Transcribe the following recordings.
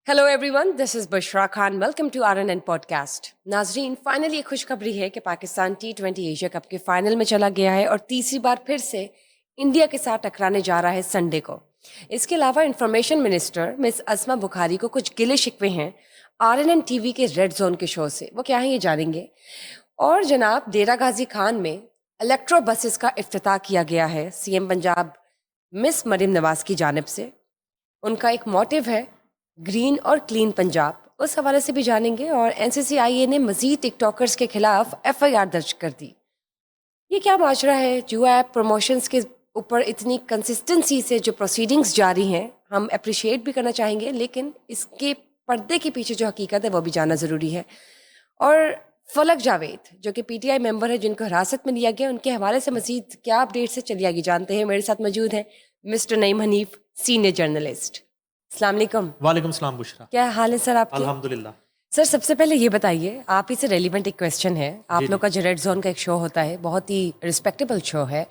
Hello everyone, this is Bushra Khan. Welcome to RNN podcast. नाजरीन, finally एक खुशखबरी है कि पाकिस्तान T20 एशिया कप के फाइनल में चला गया है और तीसरी बार फिर से इंडिया के साथ टकराने जा रहा है संडे को। इसके अलावा इंफॉर्मेशन मिनिस्टर मिस अस्मा बुखारी को कुछ गिले शिकवे हैं RNN टीवी के रेड जोन के शो से। वो क्या है ये जानेंगे। और जनाब, डेरा गाजी खान में इलेक्ट्रो बसेस का इफ्तिताह किया गया है CM पंजाब मिस मरियम नवाज की जानिब से। उनका एक मोटिव है ग्रीन और क्लीन पंजाब, उस हवाले से भी जानेंगे। और NCCIA ने मजीद टिकटॉकर्स के खिलाफ FIR दर्ज कर दी। ये क्या माजरा है? जो ऐप प्रमोशंस के ऊपर इतनी कंसिस्टेंसी से जो प्रोसीडिंग्स जारी हैं, हम अप्रिशिएट भी करना चाहेंगे, लेकिन इसके पर्दे के पीछे जो हकीकत है वो भी जानना ज़रूरी है। और फलक जावेद जो कि PTI मेंबर है, जिनको हिरासत में लिया गया, उनके हवाले से मजीद क्या अपडेट से चली आगे जानते हैं। मेरे साथ मौजूद हैं mister Naeem Hanif, senior journalist. अस्सलाम वालेकुम। वालेकुम सलाम बुशरा। क्या हाल है सर आपके? अल्हम्दुलिल्लाह। सर, सबसे पहले ये बताइए, आप ही से रेलिवेंट एक क्वेश्चन है। आप लोग का जो रेड जोन का एक शो होता है, बहुत ही रिस्पेक्टेबल शो है।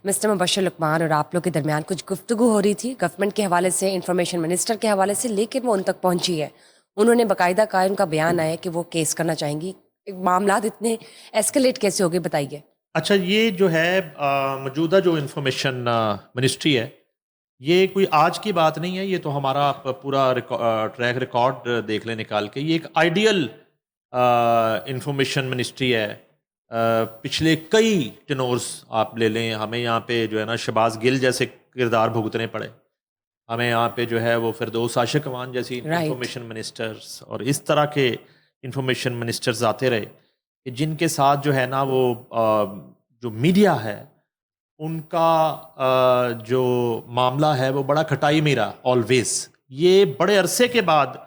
मिस्टर मुबशर लुकमान और आप लोग के दरमियान कुछ गुफ्तगू हो रही थी गवर्नमेंट के हवाले से, इंफॉर्मेशन मिनिस्टर के हवाले से, लेकिन वो उन तक पहुंची है। उन्होंने बाकायदा कहा, उनका बयान आया कि वो केस करना चाहेंगी। मामला इतने एस्केलेट कैसे हो गए, बताइए। अच्छा, ये जो है मौजूदा जो इंफॉर्मेशन मिनिस्ट्री है, ये कोई आज की बात नहीं है। ये तो हमारा पूरा ट्रैक रिकॉर्ड देख ले निकाल के। ये एक आइडियल इंफॉर्मेशन मिनिस्ट्री है। पिछले कई टेनोर्स आप ले लें, हमें यहाँ पे जो है ना शहबाज गिल जैसे किरदार भुगतने पड़े। हमें यहाँ पे जो है वो फिरदौस आशिक अमान जैसी इंफॉर्मेशन मिनिस्टर्स और इस तरह के इंफॉर्मेशन मिनिस्टर्स आते रहे कि जिनके साथ जो है ना वो जो मीडिया है उनका जो मामला है वो बड़ा खटाई में रहा ऑलवेज। ये बड़े अरसे के बाद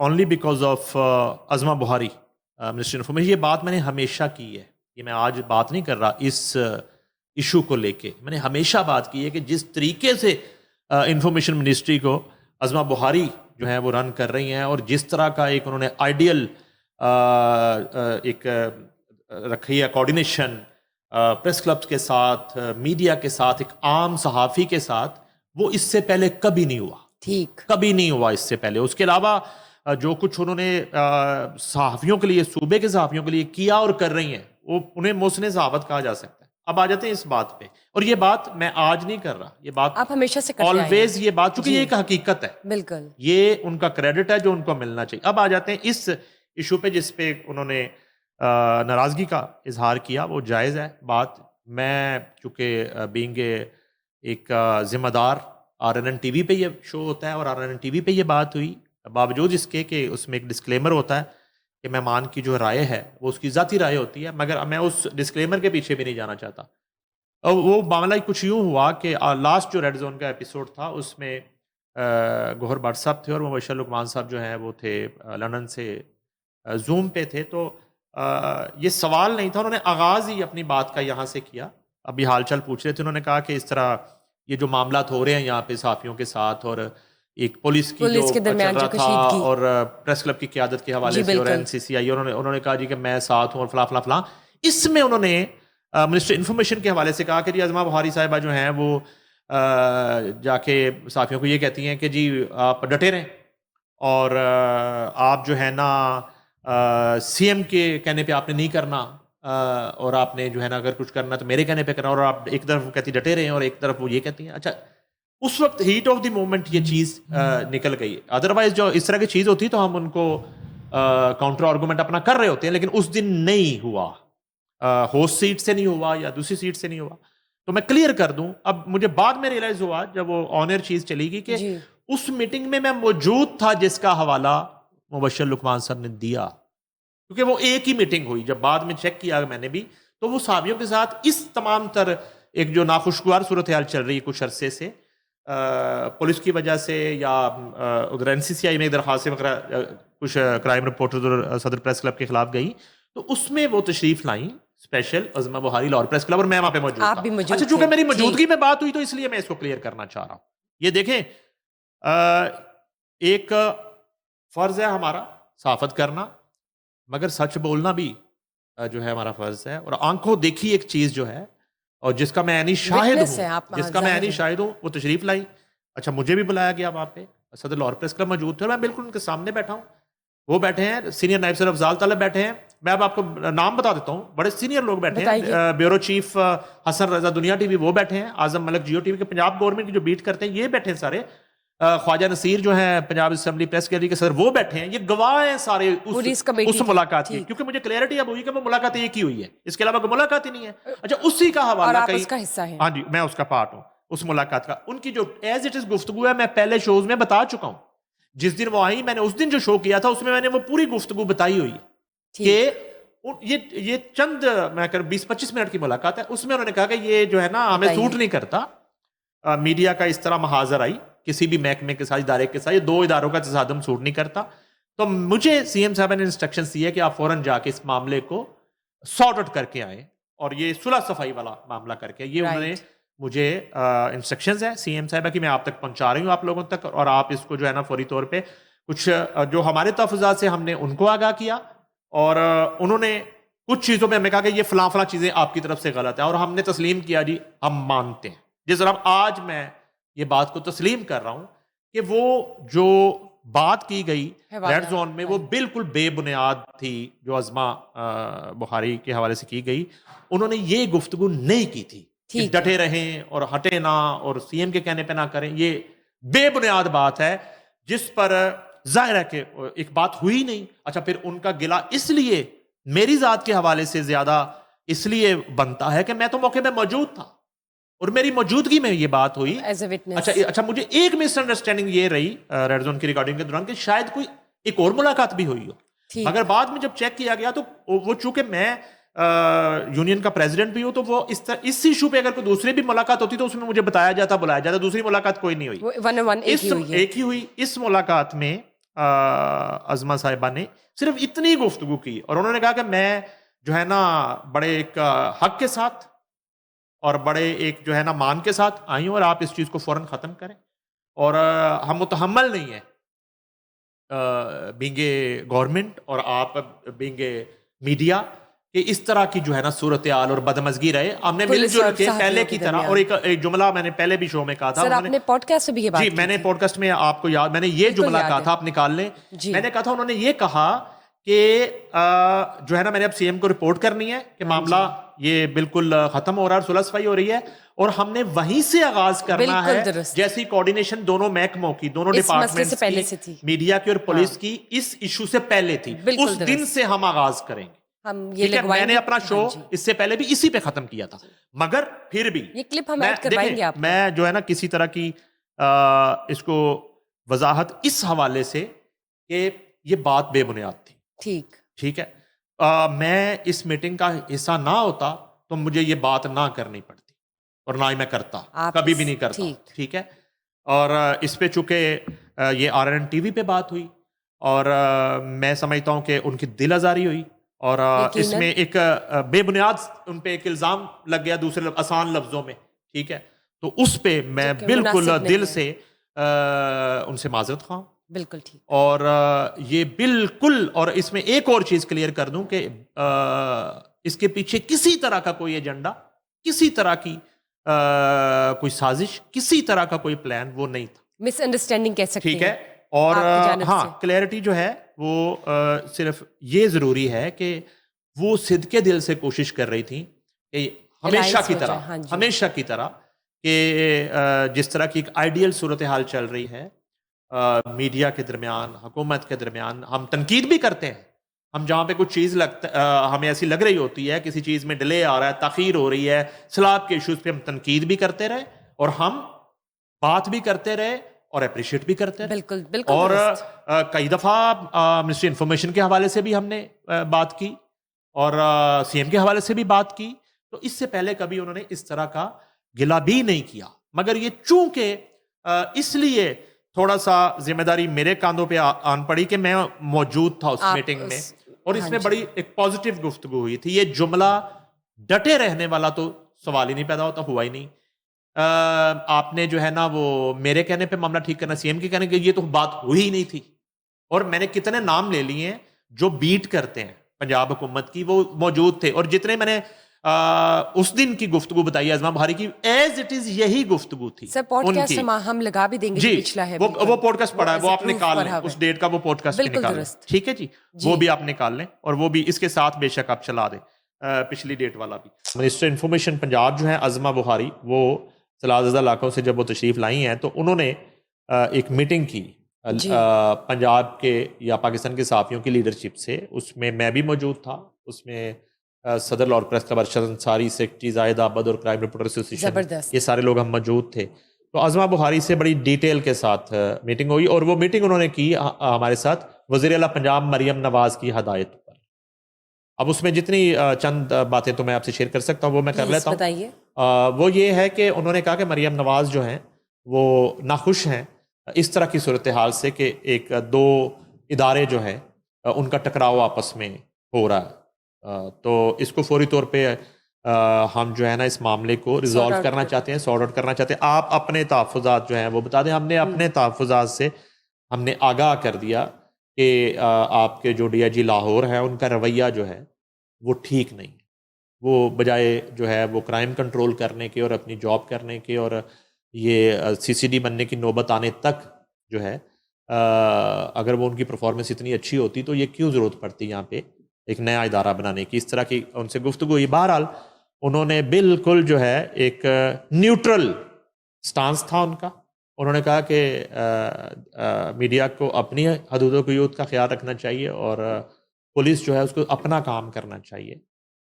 ओनली बिकॉज ऑफ अज़मा बुहारी मिनिस्टर इन्फॉर्मेशन, ये बात मैंने हमेशा की है। ये मैं आज बात नहीं कर रहा इस इशू को लेके। मैंने हमेशा बात की है कि जिस तरीके से इंफॉर्मेशन मिनिस्ट्री को अज़मा बुहारी जो है वो रन कर रही हैं और जिस तरह का एक उन्होंने आइडियल एक रखी है कोऑर्डिनेशन प्रेस क्लब्स के साथ, मीडिया के साथ, एक आम सहाफ़ी के साथ, वो इससे पहले कभी नहीं हुआ। ठीक, कभी नहीं हुआ इससे पहले। उसके अलावा जो कुछ उन्होंने सहाफ़ियों के लिए, सूबे के सहाफ़ियों के लिए किया और कर रही हैं, वो उन्हें मोहसिन सहाफ़त कहा जा सकता है। अब आ जाते हैं इस बात पे। और ये बात मैं आज नहीं कर रहा, ये बात आप हमेशा से करते आए हैं। ऑलवेज ये बात, चूंकि ये एक हकीकत है, बिल्कुल। ये उनका क्रेडिट है जो उनको मिलना चाहिए। अब आ जाते हैं इस इशू पे जिस पे उन्होंने नाराज़गी का इजहार किया। वो जायज़ है बात। मैं चूँकि बीइंग एक ज़िम्मेदार, RNN टीवी पे ये शो होता है और RNN टीवी पे ये बात हुई, बावजूद इसके कि उसमें एक डिस्क्लेमर होता है कि मेहमान की जो राय है वो उसकी ज़ाती राय होती है, मगर मैं उस डिस्क्लेमर के पीछे भी नहीं जाना चाहता। और वो मामला कुछ यूँ हुआ कि लास्ट जो रेड जोन का एपिसोड था उसमें गौहर भट्ट साहब थे और मुबशर लुकमान साहब जो हैं वो थे लंदन से जूम पे थे। तो ये सवाल नहीं था, उन्होंने आगाज़ ही अपनी बात का यहाँ से किया। अभी हालचाल पूछ रहे थे, उन्होंने कहा कि इस तरह ये जो मामला हो रहे हैं यहाँ पे सहाफ़ियों के साथ और एक पुलिस की जो के दरमियान चल जो रहा था और प्रेस क्लब की क़यादत के हवाले से और NCCI, उन्होंने कहा जी कि मैं साथ हूँ और फला फला फला। इसमें उन्होंने मिनिस्टर इन्फॉर्मेशन के हवाले से कहा कि जी अज़मा बुहारी साहिबा जो हैं वो जाके सहाफ़ियों को ये कहती हैं कि जी आप डटे रहें और आप जो है ना CM के कहने पे आपने नहीं करना और आपने जो है ना अगर कुछ करना तो मेरे कहने पे करना। और आप एक तरफ कहती डटे रहे हैं और एक तरफ वो ये कहती हैं। अच्छा, उस वक्त हीट ऑफ द मोमेंट ये चीज़ निकल गई। अदरवाइज जो इस तरह की चीज़ होती तो हम उनको काउंटर आर्गूमेंट अपना कर रहे होते हैं, लेकिन उस दिन नहीं हुआ। होस्ट सीट से नहीं हुआ या दूसरी सीट से नहीं हुआ। तो मैं क्लियर कर दूं, अब मुझे बाद में रियलाइज हुआ जब वो ऑन एयर चीज़ चली गई कि उस मीटिंग में मैं मौजूद था जिसका हवाला मुबशर लुकमान साहब ने दिया, क्योंकि वो एक ही मीटिंग हुई। जब बाद में चेक किया मैंने भी, तो वो सहाफ़ियों के साथ इस तमाम तर एक जो नाखुशगवार सूरत हाल चल रही है कुछ अरसे से पुलिस की वजह से या उधर NCCI में दरख्वास्त वगैरह कुछ क्राइम रिपोर्टर और सदर प्रेस क्लब के खिलाफ गई, तो उसमें वो तशरीफ लाई स्पेशल अज़मा बुहारी लाहौर प्रेस क्लब और मैं वहां पे मौजूद था। अच्छा, चूंकि मेरी मौजूदगी में बात हुई तो इसलिए मैं इसको क्लियर करना चाह रहा हूं। ये देखें, एक फर्ज है हमारा सहाफत करना, मगर सच बोलना भी जो है हमारा फर्ज है। और आंखों देखी एक चीज जो है और जिसका मैं यानी शाहिद हूँ, वो तशरीफ लाई। अच्छा, मुझे भी बुलाया गया वहां पे, सदर लाहौर प्रेस क्लब मौजूद थे और मैं बिल्कुल उनके सामने बैठा हूँ, वो बैठे हैं, सीनियर नायब सर अफजाल तालब बैठे हैं, मैं अब आपको नाम बता देता हूँ, बड़े सीनियर लोग बैठे हैं, ब्यूरो चीफ हसन रजा दुनिया टीवी वो बैठे हैं, आजम मलिक जियो टीवी के पंजाब गवर्नमेंट की जो बीट करते हैं ये बैठे हैं सारे, ख्वाजा नसीर जो है पंजाब असेंबली प्रेस गैलरी के सदर वो बैठे हैं, ये गवाह हैं सारे उस मुलाकात की, क्योंकि मुझे क्लैरिटी अब हुई कि वो मुलाकात एक ही हुई है, इसके अलावा कोई मुलाकात ही नहीं है। अच्छा, उसी का हवाला और आप उसका हिस्सा हैं। हाँ जी, मैं उसका पार्ट हूँ उस मुलाकात का। उनकी जो एज इट इज गुफ्तगू है मैं पहले शोज में बता चुका हूँ, जिस दिन वो आई मैंने उस दिन जो शो किया था उसमें मैंने वो पूरी गुफ्तगू बताई हुई कि ये चंद मैं कर 20-25 मिनट की मुलाकात है, उसमें उन्होंने कहा कि ये जो है ना हमें सूट नहीं करता मीडिया का इस तरह महाजर आई किसी भी महकमे के साथ, इदारे के साथ, ये दो इदारों का तसादम सूट नहीं करता। तो मुझे सीएम साहब ने इंस्ट्रक्शन दी है कि आप फौरन जाके इस मामले को सॉर्ट आउट करके आए और ये सुलह सफाई वाला मामला करके, ये उन्होंने मुझे इंस्ट्रक्शंस है सीएम साहब की मैं आप तक पहुंचा रही हूँ आप लोगों तक, और आप इसको जो है ना फौरी तौर पे कुछ जो हमारे तहफ़्फ़ुज़ात से हमने उनको आगाह किया और उन्होंने कुछ चीज़ों पे हमें कहा कि ये फलां फलां चीज़ें आपकी तरफ से गलत है और हमने तस्लीम किया जी हम मानते हैं। जिस तरह आज मैं ये बात को तस्लीम कर रहा हूँ कि वो जो बात की गई रेड जोन में वो बिल्कुल बेबुनियाद थी जो अज़मा बुखारी के हवाले से की गई, उन्होंने ये गुफ्तगू नहीं की थी कि डटे रहें और हटे ना और सीएम के कहने पे ना करें, ये बेबुनियाद बात है जिस पर जाहिर है कि एक बात हुई नहीं। अच्छा, फिर उनका गिला इसलिए मेरी जात के हवाले से ज्यादा इसलिए बनता है कि मैं तो मौके पे मौजूद था और मेरी मौजूदगी में ये बात हुई एज ए विटनेस। अच्छा, मुझे एक मिसअंडरस्टैंडिंग ये रही रेड जोन की रिकॉर्डिंग के दौरान कि शायद कोई एक और मुलाकात भी हुई हो, मगर बाद में जब चेक किया गया तो वो चूंकि मैं यूनियन का प्रेसिडेंट भी हूं तो वो इस इशू पे अगर कोई दूसरी भी मुलाकात होती तो उसमें मुझे बताया जाता, बुलाया जाता, दूसरी मुलाकात कोई नहीं हुई, एक ही हुई। इस मुलाकात में अज़मा साहिबा ने सिर्फ इतनी गुफ्तगू की और उन्होंने कहा कि मैं जो है ना बड़े एक हक के साथ और बड़े एक जो है ना मान के साथ आई हूं और आप इस चीज को फौरन खत्म करें और हम मुतहम्मल नहीं है बींगे गवर्नमेंट और आप बींगे मीडिया कि इस तरह की जो है ना सूरत हाल और बदमज़गी रहे। हमने मिलजुल के पहले की तरह, और एक जुमला मैंने पहले भी शो में कहा था, सर आपने पॉडकास्ट में भी ये बात जी मैंने पॉडकास्ट में आपको याद, मैंने ये जुमला कहा था, आप निकाल लें, मैंने कहा था उन्होंने ये कहा कि जो है ना मैंने अब सीएम को रिपोर्ट करनी है कि मामला ये बिल्कुल खत्म हो रहा है, सुलह सफाई हो रही है और हमने वहीं से आगाज करना है, जैसी कोऑर्डिनेशन दोनों महकमों की, दोनों डिपार्टमेंट्स की, मीडिया की और पुलिस की इस इशू से पहले थी, उस दिन से हम आगाज करेंगे। हम ये मैंने अपना शो इससे पहले भी इसी पे खत्म किया था, मगर फिर भी ये क्लिप हम ऐड करवाएंगे आपको। मैं जो है ना किसी तरह की इसको वजाहत इस हवाले से कि ये बात बेबुनियाद थी, ठीक है, मैं इस मीटिंग का हिस्सा ना होता तो मुझे ये बात ना करनी पड़ती और ना ही मैं करता, कभी भी नहीं करता, ठीक है। और इस पे चूंकि ये RNN TV पे बात हुई और मैं समझता हूं कि उनकी दिल आजारी हुई और इसमें एक बेबुनियाद उन पे एक इल्जाम लग गया दूसरे आसान लफ्जों में, ठीक है, तो उस पे मैं बिल्कुल दिल से उनसे माजरत खाऊं, बिल्कुल ठीक। और ये बिल्कुल, और इसमें एक और चीज क्लियर कर दूं कि इसके पीछे किसी तरह का कोई एजेंडा, किसी तरह की कोई साजिश, किसी तरह का कोई प्लान वो नहीं था, मिसअंडरस्टैंडिंग कह सकते हैं, ठीक है। और हाँ, क्लैरिटी जो है वो सिर्फ ये जरूरी है कि वो सिद्के दिल से कोशिश कर रही थी कि हमेशा की तरह कि जिस तरह की एक आइडियल सूरत हाल चल रही है मीडिया के दरमियान, हुकूमत के दरमियान, हम तनकीद भी करते हैं, हम जहाँ पे कुछ चीज़ हमें ऐसी लग रही होती है, किसी चीज़ में डिले आ रहा है, ताखीर हो रही है, सलाब के इशूज़ पे हम तनकीद भी करते रहे और हम बात भी करते रहे और अप्रिशिएट भी करते रहे, बिल्कुल। और कई दफ़ा मिनिस्ट्री इन्फॉर्मेशन के हवाले से भी हमने बात की और सीएम के हवाले से भी बात की, तो इससे पहले कभी उन्होंने इस तरह का गिला भी नहीं किया, मगर ये चूंकि इसलिए थोड़ा सा जिम्मेदारी मेरे कांधों पे आन पड़ी कि मैं मौजूद था उस मीटिंग में और इसमें बड़ी एक पॉजिटिव गुफ्तगू हुई थी। ये जुमला डटे रहने वाला तो सवाल ही नहीं पैदा होता, हुआ ही नहीं। आपने जो है ना वो मेरे कहने पे मामला ठीक करना, सीएम के कहने के, ये तो बात हुई ही नहीं थी। और मैंने कितने नाम ले लिए हैं जो बीट करते हैं पंजाब हुकूमत की, वो मौजूद थे, और जितने मैंने उस दिन की गुफ्तगू बताई आजमा बुहारी की, एज इट इज यही गुफ्तगू थी सर पॉडकास्ट हम लगा भी देंगे जी। जो पिछला है, वो पॉडकास्ट पड़ा है, वो आप proof निकाल पर लें, है। उस डेट का वो पॉडकास्ट भी बिल्कुल निकाल लें, दुरुस्त। ठीक है जी, वो भी आप निकाल लें, और वो भी इसके साथ बेशक आप चला दें पिछली डेट वाला भी। मिनिस्टर इंफॉर्मेशन पंजाब जो है आजमा बुहारी, वो सलाहज़दा इलाकों से जब वो तशरीफ लाई हैं तो उन्होंने एक मीटिंग की पंजाब के या पाकिस्तान के सहाफ़ियों की लीडरशिप से। उसमें मैं भी मौजूद था, उसमें सदर और press club Arshad Ansari, secretary Zahid Abad और क्राइम रिपोर्टर एसोसिएशन, ये सारे लोग हम मौजूद थे। तो आजमा बुहारी से बड़ी डिटेल के साथ मीटिंग हुई, और वो मीटिंग उन्होंने की हमारे साथ वज़ीर आला पंजाब मरियम नवाज़ की हदायत पर। अब उसमें जितनी चंद बातें तो मैं आपसे शेयर कर सकता हूँ वो मैं कर लेता हूँ। बताइए। वो ये है कि उन्होंने कहा कि मरियम नवाज़ जो हैं वो नाखुश हैं इस तरह की सूरत हाल से कि एक दो इदारे जो हैं उनका टकराव आपस में हो रहा है। तो इसको फौरी तौर पे हम जो है ना इस मामले को रिजॉल्व करना चाहते हैं, सॉर्ट आउट करना चाहते हैं। आप अपने तहफ़्फ़ुज़ात जो हैं वो बता दें। हमने अपने तहफ़्फ़ुज़ात से हमने आगाह कर दिया कि आपके जो DIG लाहौर हैं उनका रवैया जो है वो ठीक नहीं है। वो बजाय जो है वो क्राइम कंट्रोल करने के और अपनी जॉब करने के और ये CCD बनने की नौबत आने तक जो है अगर वो उनकी परफॉर्मेंस इतनी अच्छी होती तो ये क्यों ज़रूरत पड़ती यहाँ पे एक नया इदारा बनाने की। इस तरह की उनसे गुफ्तगू हुई। बहरहाल उन्होंने बिल्कुल जो है एक न्यूट्रल स्टांस था उनका। उन्होंने कहा कि मीडिया को अपनी हदूद क़ुयूद का ख्याल रखना चाहिए और पुलिस जो है उसको अपना काम करना चाहिए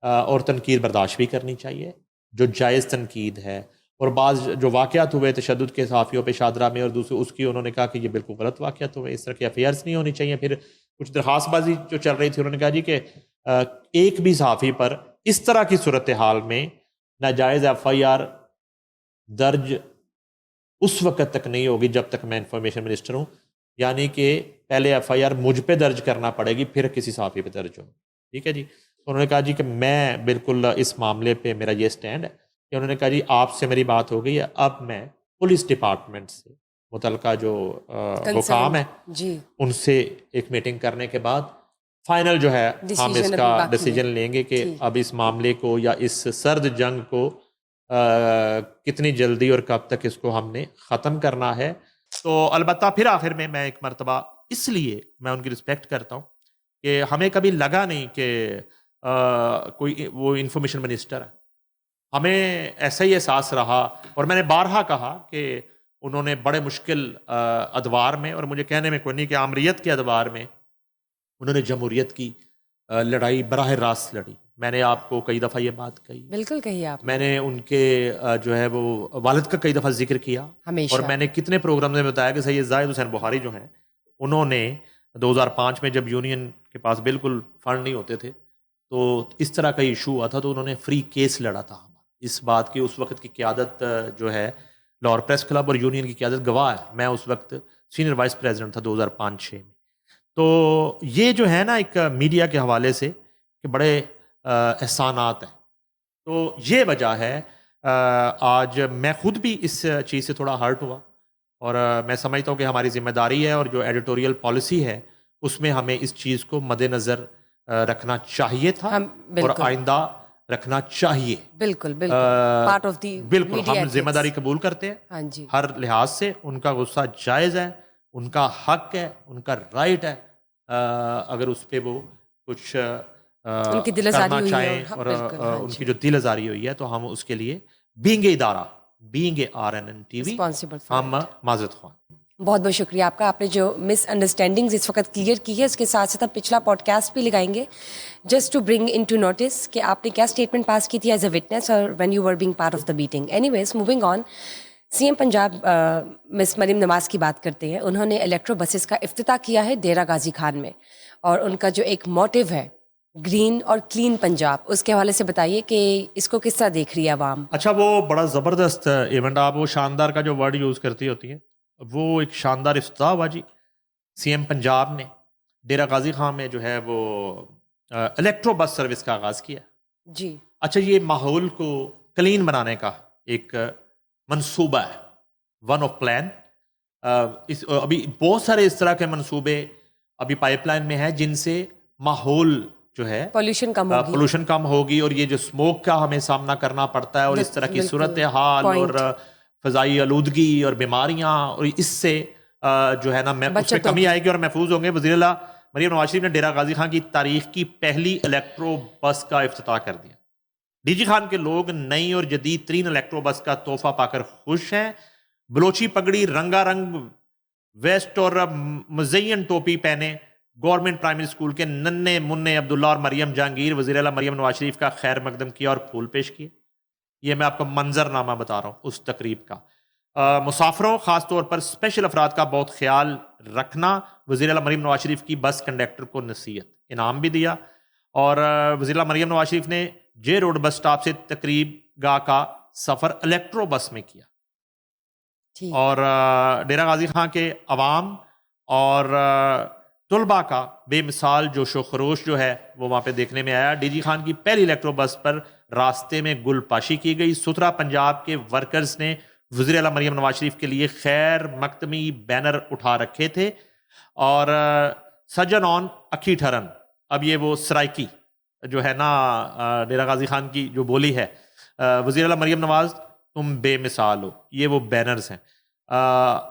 और तनकीद बर्दाश्त भी करनी चाहिए जो जायज़ तनकीद है। और बाज़ जो वाक़यात हुए तशद्दुद के सहाफ़ियों पे शादरा में और दूसरे उसकी उन्होंने कहा कि ये बिल्कुल गलत वाक़यात हुए, इस तरह की FIRs नहीं होनी चाहिए। फिर कुछ दरख्वास्तबाजी जो चल रही थी उन्होंने कहा जी कि एक भी सहाफ़ी पर इस तरह की सूरत हाल में नाजायज़ FIR दर्ज उस वक़्त तक नहीं होगी जब तक मैं इंफॉर्मेशन मिनिस्टर हूँ, यानी कि पहले FIR मुझ पे दर्ज करना पड़ेगी फिर किसी सहाफ़ी पे दर्ज हो। ठीक है जी। तो उन्होंने कहा जी कि मैं बिल्कुल इस मामले पे मेरा ये स्टैंड है कि उन्होंने कहा जी आपसे मेरी बात हो गई है, अब मैं पुलिस डिपार्टमेंट से मुतलका जो वो काम है जी उनसे एक मीटिंग करने के बाद फाइनल जो है हम इसका डिसीजन लेंगे कि अब इस मामले को या इस सर्द जंग को कितनी जल्दी और कब तक इसको हमने ख़त्म करना है। तो अलबत्ता फिर आखिर में मैं एक मरतबा इसलिए मैं उनकी रिस्पेक्ट करता हूँ कि हमें कभी लगा नहीं कि कोई वो इंफॉर्मेशन मिनिस्टर है। हमें ऐसा ही एहसास रहा और मैंने बारहा कहा कि उन्होंने बड़े मुश्किल अदवार में, और मुझे कहने में कोई नहीं कि आमरीत के अदवार में उन्होंने जमहूरियत की लड़ाई बराह रास्त लड़ी। मैंने आपको कई दफ़ा ये बात कही, बिल्कुल कही आप। मैंने उनके जो है वो वालिद का कई दफ़ा जिक्र किया हमेशा। और मैंने कितने प्रोग्राम में बताया कि सैयद जाहिद हुसैन बुखारी जो हैं उन्होंने 2005 में जब यूनियन के पास बिल्कुल फंड नहीं होते थे तो इस तरह का इशू हुआ था तो उन्होंने फ्री केस लड़ा था। इस बात की उस वक्त की क़यादत जो है लाहौर प्रेस क्लब और यूनियन की क़यादत गवाह है। मैं उस वक्त सीनियर वाइस प्रेसिडेंट था 2005-06 में। तो ये जो है ना एक मीडिया के हवाले से कि बड़े एहसानात हैं। तो ये वजह है आज मैं खुद भी इस चीज़ से थोड़ा हर्ट हुआ और मैं समझता हूँ कि हमारी जिम्मेदारी है और जो एडिटोरियल पॉलिसी है उसमें हमें इस चीज़ को मद्देनज़र रखना चाहिए था और आइंदा रखना चाहिए। बिल्कुल पार्ट ऑफ दी बिल्कुल हम जिम्मेदारी कबूल करते हैं। हाँ जी। हर लिहाज से उनका गुस्सा जायज़ है, उनका हक है, उनका राइट है। अगर उस पर वो कुछ उनकी दिलज़ारी करना चाहें और उनकी जो दिलज़ारी हुई है तो हम उसके लिए बीइंग इदारा, बीइंग RNN TV हम माज़रत ख्वाह। बहुत बहुत शुक्रिया आपका। आपने जो मिसअंडरस्टैंडिंग्स इस वक्त क्लियर की है उसके साथ साथ हम पिछला पॉडकास्ट भी लगाएंगे just to bring in to notice कि आपने क्या स्टेटमेंट पास की थी एज अ विटनेस और when you were being part of the meeting. Anyways moving on, CM Punjab miss Maryam Nawaz की बात करते हैं। उन्होंने इलेक्ट्रो बसेस का इफ्तिताह किया है डेरा गाजी खान में और उनका जो एक मोटिव है ग्रीन और क्लीन पंजाब, उसके हवाले से बताइए कि इसको किस तरह देख रही है आवाम। अच्छा, वो बड़ा ज़बरदस्त इवेंट, आप वो शानदार का जो वर्ड यूज़ करती होती हैं, वो एक शानदार इफ्तिताह हुआ जी। CM पंजाब ने डेरा गाजी खान में जो है वो इलेक्ट्रो बस सर्विस का आगाज़ किया जी। अच्छा, ये माहौल को क्लीन बनाने का एक मंसूबा है, वन ऑफ प्लान। अभी बहुत सारे इस तरह के मंसूबे अभी पाइपलाइन में हैं जिनसे माहौल जो है पोल्यूशन कम होगी, पोल्यूशन कम होगी, और ये जो स्मोक का हमें सामना करना पड़ता है और इस तरह की सूरत हाल और फ़ज़ाई आलूदगी और बीमारियां, और इससे जो है ना उसमें कमी आएगी और महफूज होंगे। वज़ीर आला मरीम नवाज शरीफ ने डेरा गाजी खान की तारीख की पहली इलेक्ट्रो बस का इफ्तिताह कर दिया। डीजी खान के लोग नई और जदीद तरीन इलेक्ट्रो बस का तोहफा पाकर खुश हैं। बलोची पगड़ी, रंगारंग वेस्ट और मुज़य्यन टोपी पहने गवर्नमेंट प्राइमरी स्कूल के नन्हे मुन्ने अब्दुल्ला और मरियम जहांगीर वज़ीर आला मरियम नवाज शरीफ का खैर मकदम किया और फूल पेश किए। ये मैं आपको मंजरनामा बता रहा हूँ उस तकरीब का। मुसाफरों ख़ास तौर पर स्पेशल अफराद का बहुत ख्याल रखना। वज़ीर आला मरियम नवाज शरीफ की बस कंडक्टर को नसीहत, इनाम भी दिया। और वज़ीर आला मरियम नवाज शरीफ ने जे रोड बस स्टॉप से तकरीब गाह का सफ़र इलेक्ट्रो बस में किया। और डेरा गाजी खां के अवाम और तुलबा का बेमिसाल जोशो खरोश जो है वो वहाँ पे देखने में आया। डीजी खान की पहली इलेक्ट्रो बस पर रास्ते में गुलपाशी की गई। सुथरा पंजाब के वर्कर्स ने वज़ीर आला मरियम नवाज शरीफ के लिए खैर मकदमी बैनर उठा रखे थे। और सजन ऑन अखी ठहरन, अब ये वो सराइकी जो है ना डेरा गाजी खान की जो बोली है, वज़ीर आला मरियम नवाज तुम बेमिसाल हो, ये वो बैनर्स हैं।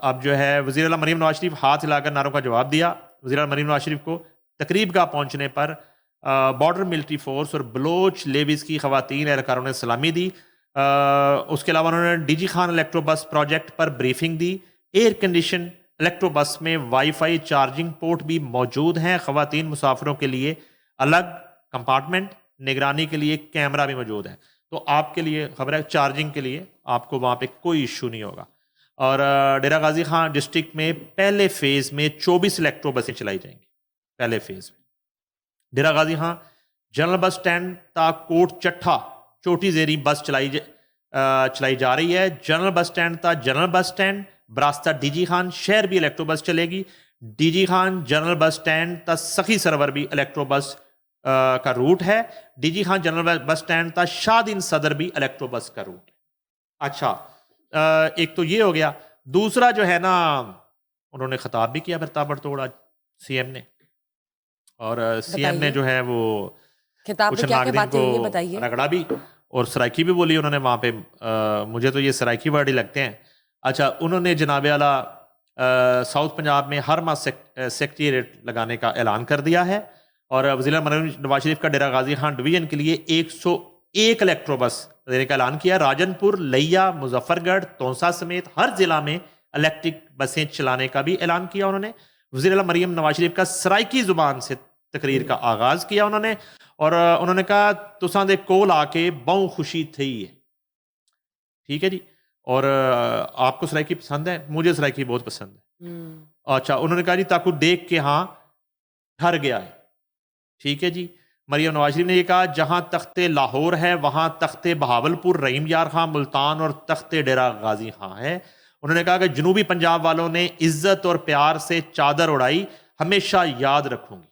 अब जो है वज़ीर आला मरियम नवाज शरीफ हाथ हिलाकर नारों का जवाब दिया। वज़ीर आला मरियम नवाज शरीफ को तकरीब का पहुँचने पर बॉर्डर मिलिट्री फोर्स और बलोच लेविस की ख़वातीन एहलकारों ने सलामी दी। उसके अलावा उन्होंने डीजी खान इलेक्ट्रो बस प्रोजेक्ट पर ब्रीफिंग दी। एयर कंडीशन इलेक्ट्रो बस में वाईफाई चार्जिंग पोर्ट भी मौजूद हैं। ख़वातीन मुसाफिरों के लिए अलग कंपार्टमेंट, निगरानी के लिए कैमरा भी मौजूद है। तो आपके लिए खबर है, चार्जिंग के लिए आपको वहाँ पे कोई इशू नहीं होगा। और डेरा गाजी खान डिस्ट्रिक्ट में पहले फेज़ में 24 इलेक्ट्रो बसें चलाई जाएंगी। पहले फेज़ में डेरा Ghazi Khan general bus stand तक कोट चट्ठा छोटी जेरी बस चलाई जा रही है। जनरल बस स्टैंड था general bus stand बरास्ता DG Khan शहर भी इलेक्ट्रो बस चलेगी। DG Khan general bus stand तक सखी सरवर भी इलेक्ट्रो बस का रूट है। DG Khan general bus stand तक शादीन सदर भी इलेक्ट्रो बस का रूट है। अच्छा, एक तो ये हो गया। दूसरा जो है ना, उन्होंने खिताब भी किया फिर ताबड़तोड़ सीएम ने, और सीएम ने जो है वो कुछ नागरिक को रगड़ा भी और सराइकी भी बोली उन्होंने वहाँ पे। मुझे तो ये सराइकी वर्ड ही लगते हैं। अच्छा, उन्होंने जनाब आला साउथ पंजाब में हर माह सेक्रेटेरिएट लगाने का ऐलान कर दिया है। और वज़ीर मरियम नवाज शरीफ का डेरा गाजी खान डिवीजन के लिए 101 इलेक्ट्रो बस देने का ऐलान किया। राजनपुर, लिया, मुजफ्फरगढ़, तोंसा समेत हर जिला में इलेक्ट्रिक बसें चलाने का भी ऐलान किया उन्होंने। वज़ीर आला मरियम नवाज शरीफ का सराइकी जुबान से तकरीर का आगाज किया उन्होंने, और उन्होंने कहा तुसां दे कोल आके बहु खुशी थी है। ठीक है जी। और आपको सराइकी पसंद है? मुझे सराइकी बहुत पसंद है। अच्छा, उन्होंने कहा जी ताकू देख के हाँ ठहर गया है। ठीक है जी। मरियम नवाज शरीफ ने यह कहा जहां तख्ते लाहौर है वहां तख्ते बहावलपुर, रहीम यार खां मुल्तान और तख्ते डेरा गाजी खां है। उन्होंने कहा कि जनूबी पंजाब वालों ने इज्जत और प्यार से चादर उड़ाई, हमेशा याद रखूंगी।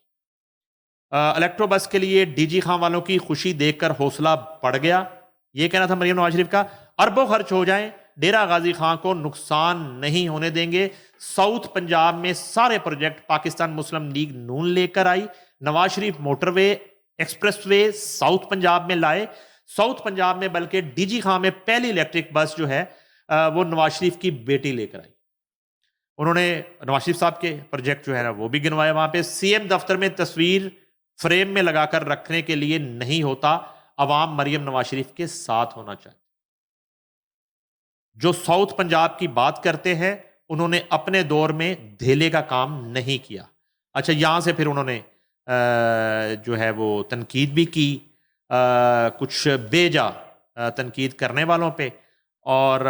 इलेक्ट्रो बस के लिए डीजी खां वालों की खुशी देखकर हौसला बढ़ गया। यह कहना था मरियम नवाज शरीफ का। अरबों खर्च हो जाएं, डेरा गाजी खां को नुकसान नहीं होने देंगे। साउथ पंजाब में सारे प्रोजेक्ट पाकिस्तान मुस्लिम लीग नून लेकर आई। Nawaz Sharif motorway, expressway south Punjab में लाए। साउथ पंजाब में बल्कि डीजी खां में पहली इलेक्ट्रिक बस जो है वो नवाज शरीफ की बेटी लेकर आई। उन्होंने नवाज शरीफ साहब के प्रोजेक्ट जो है ना वो भी गिनवाए। वहां पे सीएम दफ्तर में तस्वीर फ्रेम में लगाकर रखने के लिए नहीं होता, अवाम मरियम नवाज शरीफ के साथ होना चाहिए। जो साउथ पंजाब की बात करते हैं उन्होंने अपने दौर में धेले का काम नहीं किया। अच्छा, यहां से फिर उन्होंने जो है वो तनकीद भी की, कुछ बेजा तनकीद करने वालों पे। और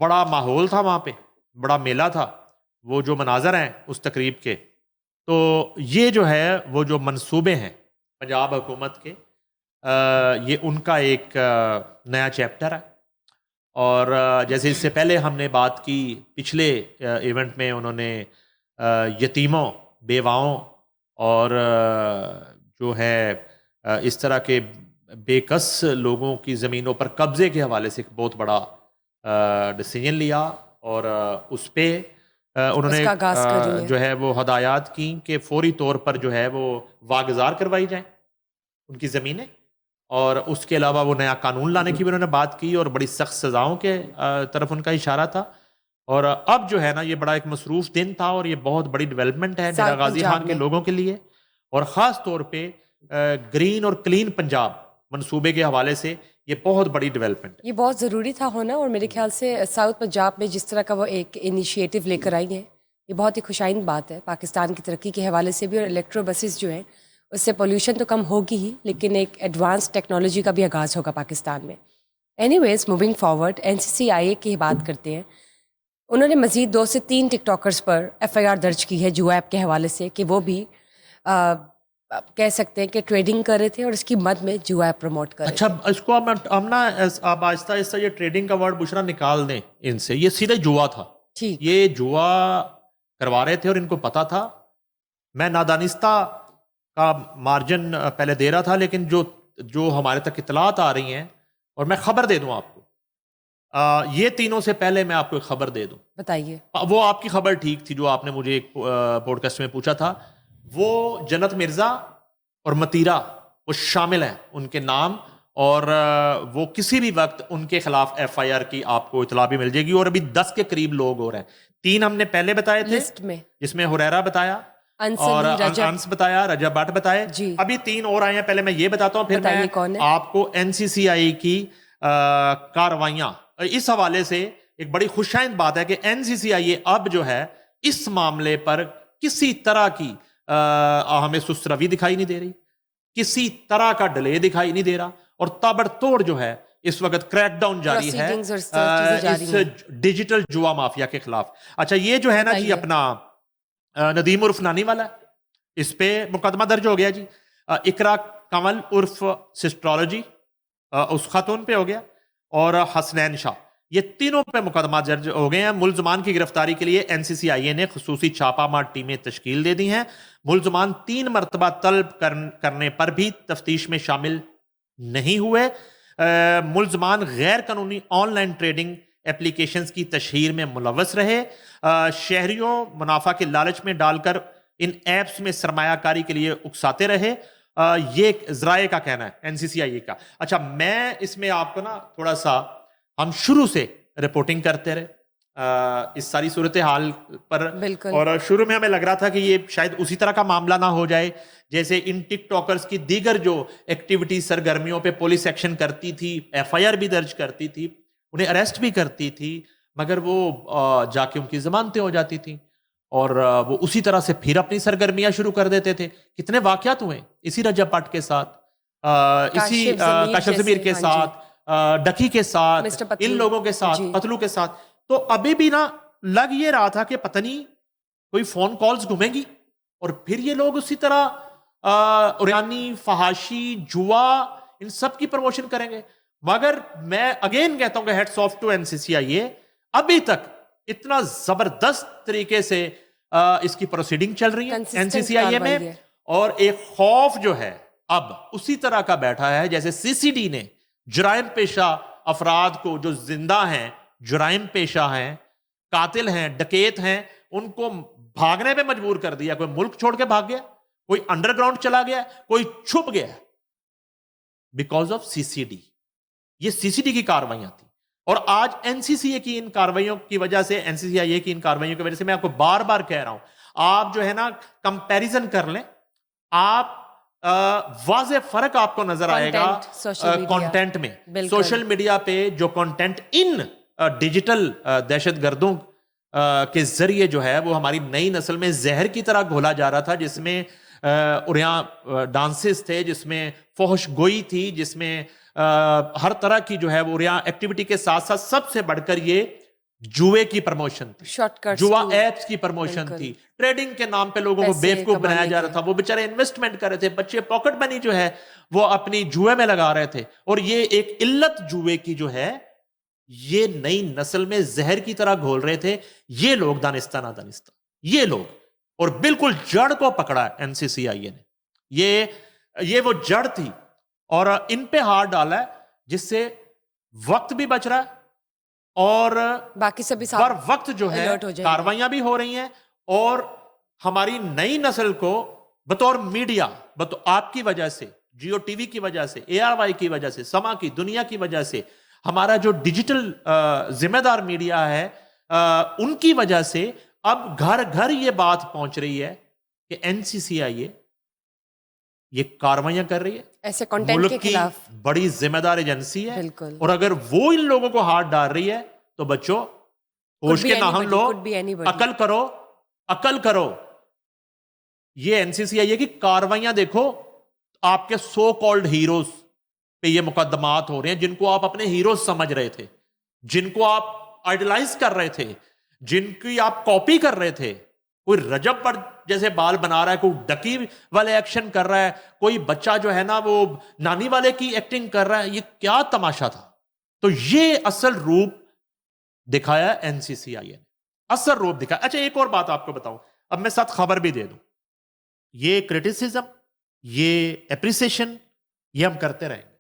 बड़ा माहौल था वहाँ पे, बड़ा मेला था। वो जो मनाजर हैं उस तकरीब के, तो ये जो है वो जो मंसूबे हैं पंजाब हुकूमत के, ये उनका एक नया चैप्टर है। और जैसे इससे पहले हमने बात की पिछले इवेंट में, उन्होंने यतीमों, बेवाओं और जो है इस तरह के बेकस लोगों की ज़मीनों पर कब्ज़े के हवाले से एक बहुत बड़ा डिसीजन लिया। और उस पर उन्होंने जो है वो हदायत की कि फौरी तौर पर जो है वो वागजार करवाई जाए। उनकी ज़मीनें, और उसके अलावा वो नया कानून लाने की भी उन्होंने बात की और बड़ी सख्त सज़ाओं के तरफ उनका इशारा था। और अब जो है ना, ये बड़ा एक मसरूफ़ दिन था और ये बहुत बड़ी डेवलपमेंट है डेरा गाजी खान के लोगों के लिए, और ख़ास तौर पे ग्रीन और क्लीन पंजाब मंसूबे के हवाले से ये बहुत बड़ी डेवलपमेंट है। ये बहुत ज़रूरी था होना, और मेरे ख्याल से साउथ पंजाब में जिस तरह का वो एक इनिशिएटिव लेकर आई है, ये बहुत ही खुशाइन बात है पाकिस्तान की तरक्की के हवाले से भी। और इलेक्ट्रो बसेस जो हैं उससे पोल्यूशन तो कम होगी ही, लेकिन एक एडवांस टेक्नोलॉजी का भी आगाज़ होगा पाकिस्तान में। एनीवेज, मूविंग फॉरवर्ड, NCCIA की बात करते हैं। उन्होंने मज़ीद 2 से 3 टिकटॉकर्स पर FIR दर्ज की है जुआ ऐप के हवाले से कि वो भी कह सकते हैं कि ट्रेडिंग कर रहे थे और इसकी मद में जुआ ऐप प्रमोट कर रहे थे। अच्छा, इसको हम ना आप आहिस्ता आहिस्ता ये ट्रेडिंग का वर्ड बुशरा निकाल दें इनसे, ये सीधे जुआ था। ठीक, ये जुआ करवा रहे थे और इनको पता था। मैं नादानिस्ता का मार्जिन पहले दे रहा था, लेकिन जो हमारे तक इतलात आ रही हैं, और मैं खबर दे दूं आपको, ये तीनों से पहले मैं आपको एक खबर दे दूं। बताइए। वो आपकी खबर ठीक थी जो आपने मुझे एक पॉडकास्ट में पूछा था। वो जन्नत मिर्जा और मतीरा वो शामिल हैं, उनके नाम, और वो किसी भी वक्त उनके खिलाफ FIR की आपको इतला भी मिल जाएगी। और अभी 10 के करीब लोग हो रहे हैं। 3 हमने पहले बताए थे लिस्ट में, जिसमें हुरैरा बताया और अंस बताया, रजब भट्ट बताए। अभी 3 और आए हैं, पहले मैं ये बताता हूँ, फिर मैं कौन है? आपको NCCI की कार्रवाइयां, इस हवाले से एक बड़ी खुशाइंद बात है कि NCCI अब जो है इस मामले पर किसी तरह की हमें सुस्तरवी दिखाई नहीं दे रही, किसी तरह का डिले दिखाई नहीं दे रहा, और ताबड़तोड़ जो है इस वक्त क्रैकडाउन जारी है इस डिजिटल जुआ माफिया के खिलाफ। अच्छा, ये जो है ना जी अपना नदीम उर्फ नानी वाला, इस पे मुकदमा दर्ज हो गया जी। इकरा कमल उर्फ सिस्ट्रोलॉजी, उस खातून पे हो गया, और हसनैन शाह, ये तीनों पे मुकदमा दर्ज हो गए हैं। मुलजमान की गिरफ्तारी के लिए NCCIA ने खुसूसी छापामार टीमें तश्कील दे दी हैं। मुलजमान 3 मरतबा तलब करने पर भी तफ्तीश में शामिल नहीं हुए। मुलजमान गैर कानूनी ऑनलाइन ट्रेडिंग एप्लीकेशंस की तशहीर में मुलव्वस रहे। शहरियों मुनाफा के लालच में डालकर इन ऐप्स में सरमायाकारी के लिए उकसाते रहे। ये जराए का कहना है NCCIA का। अच्छा, मैं इसमें आपको ना थोड़ा सा, हम शुरू से रिपोर्टिंग करते रहे इस सारी सूरत हाल पर, और शुरू में हमें लग रहा था कि ये शायद उसी तरह का मामला ना हो जाए जैसे इन टिकटॉकर्स की दीगर जो एक्टिविटी सरगर्मियों पे पुलिस एक्शन करती थी, FIR भी दर्ज करती थी, उन्हें अरेस्ट भी करती थी, मगर वो जाके उनकी जमानतें हो जाती थी और वो उसी तरह से फिर अपनी सरगर्मियां शुरू कर देते थे। कितने वाकयात हुए इसी रजब भट्ट के साथ, इसी काशिफ ज़मीर के साथ, डकी के साथ, इन लोगों के साथ, पतलू के साथ। तो अभी भी ना लग ये रहा था कि पता नहीं कोई फोन कॉल्स घूमेंगी और फिर ये लोग उसी तरह उरियानी, फहाशी, जुआ, इन सब की प्रमोशन करेंगे। मगर मैं अगेन कहता हूं कि हेड्स ऑफ टू NCCIA, अभी तक इतना जबरदस्त तरीके से इसकी प्रोसीडिंग चल रही है NCCIA में, और एक खौफ जो है अब उसी तरह का बैठा है जैसे CCD ने जुराइम पेशा अफराद को, जो जिंदा हैं, जुराइम पेशा हैं, कातिल हैं, डकैत हैं, उनको भागने पे मजबूर कर दिया। कोई मुल्क छोड़ के भाग गया, कोई अंडरग्राउंड चला गया, कोई छुप गया, बिकॉज ऑफ CCD। ये CCD की कार्रवाइयां थी, और आज NCCA की इन कार्रवाइयों की वजह से, NCCIA की इन कार्रवाइयों की वजह से, मैं आपको बार बार कह रहा हूं, आप जो है ना कंपैरिजन कर लें, आप वाज़े फर्क आपको नजर आएगा कंटेंट में। सोशल मीडिया पे जो कंटेंट इन डिजिटल दहशतगर्दों के जरिए जो है वो हमारी नई नस्ल में जहर की तरह घोला जा रहा था, जिसमें उरिया डांसेस थे, जिसमें फोहश गोई थी, जिसमें हर तरह की जो है वो उरिया एक्टिविटी के साथ साथ सबसे बढ़कर ये जुए की प्रमोशन थी, जुआ एप्स की प्रमोशन थी, ट्रेडिंग के नाम पे लोगों को बेवकूफ बनाया जा रहा था। वो बेचारे इन्वेस्टमेंट कर रहे थे, बच्चे पॉकेट मनी जो है वो अपनी जुए में लगा रहे थे, और ये एक इल्लत जुए की जो है ये नई नस्ल में जहर की तरह घोल रहे थे ये लोग, दानिस्ता ना दानिस्ता ये लोग, और बिल्कुल जड़ को पकड़ा है NCCIA ने। ये वो जड़ थी और इन पे हाथ डाला है, जिससे वक्त भी बच रहा है और बाकी सभी पर वक्त जो है कार्रवाइयां भी हो रही हैं, और हमारी नई नस्ल को बतौर मीडिया, बतौर आपकी वजह से जियो टीवी की वजह से, ARY की वजह से, समा की दुनिया की वजह से, हमारा जो डिजिटल जिम्मेदार मीडिया है उनकी वजह से अब घर घर ये बात पहुंच रही है कि NCCI ये कार्रवाइयां कर रही है, ऐसे कंटेंट मुल्क के की खिलाफ। बड़ी जिम्मेदार एजेंसी है। बिल्कुल। और अगर वो इन लोगों को हाथ डाल रही है तो बच्चों होश के नाहन लो, अकल करो, अकल करो। ये NCCI की कार्रवाइयां देखो, आपके सो कॉल्ड हीरोज पे ये मुकदमात हो रहे हैं जिनको आप अपने हीरोज समझ रहे थे, जिनको आप आइडलाइज कर रहे थे, जिनकी आप कॉपी कर रहे थे। कोई रजब पर जैसे बाल बना रहा है, कोई डकी वाले एक्शन कर रहा है, कोई बच्चा जो है ना वो नानी वाले की एक्टिंग कर रहा है। ये क्या तमाशा था? तो ये असल रूप दिखाया NCCI ने, असल रूप दिखाया। अच्छा, एक और बात आपको बताऊं, अब मैं साथ खबर भी दे दूं। ये क्रिटिसिज्म, ये एप्रिसिएशन, ये हम करते रहेंगे,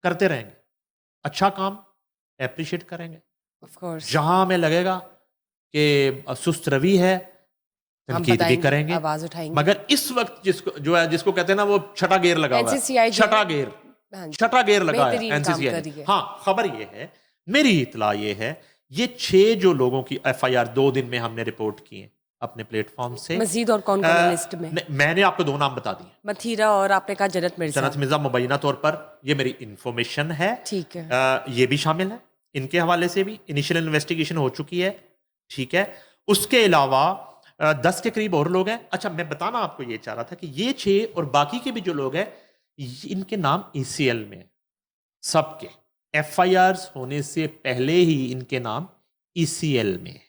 करते रहेंगे। अच्छा काम एप्रिशिएट करेंगे। ऑफ कोर्स, जहां हमें लगेगा कि सुस्त रवि है, तनकीद भी करेंगे, आवाज उठाएंगे। मगर इस वक्त जिसको कहते हैं ना वो छठा गेयर लगा हुआ NCCI है, छठा गेयर लगा है NCCI। हाँ, खबर ये है, मेरी इतला ये है, ये 6 जो लोगों की FIR 2 दिन में हमने रिपोर्ट की है अपने प्लेटफॉर्म से। मजीद और कौन कौन लिस्ट में? मैंने आपको 2 नाम बता दिए, मथीरा और आपने कहा जन्नत मिर्जा। जन्नत मिर्जा मुबैना तौर पर, ये मेरी इंफॉर्मेशन है, ठीक है। ये भी शामिल है, इनके हवाले से भी इनिशियल इन्वेस्टिगेशन हो चुकी है। ठीक है, उसके अलावा 10 के करीब और लोग हैं। अच्छा, मैं बताना आपको ये चाह रहा था कि ये 6 और बाकी के भी जो लोग हैं इनके नाम ECL में है, सबके FIRs होने से पहले ही इनके नाम ECL में है।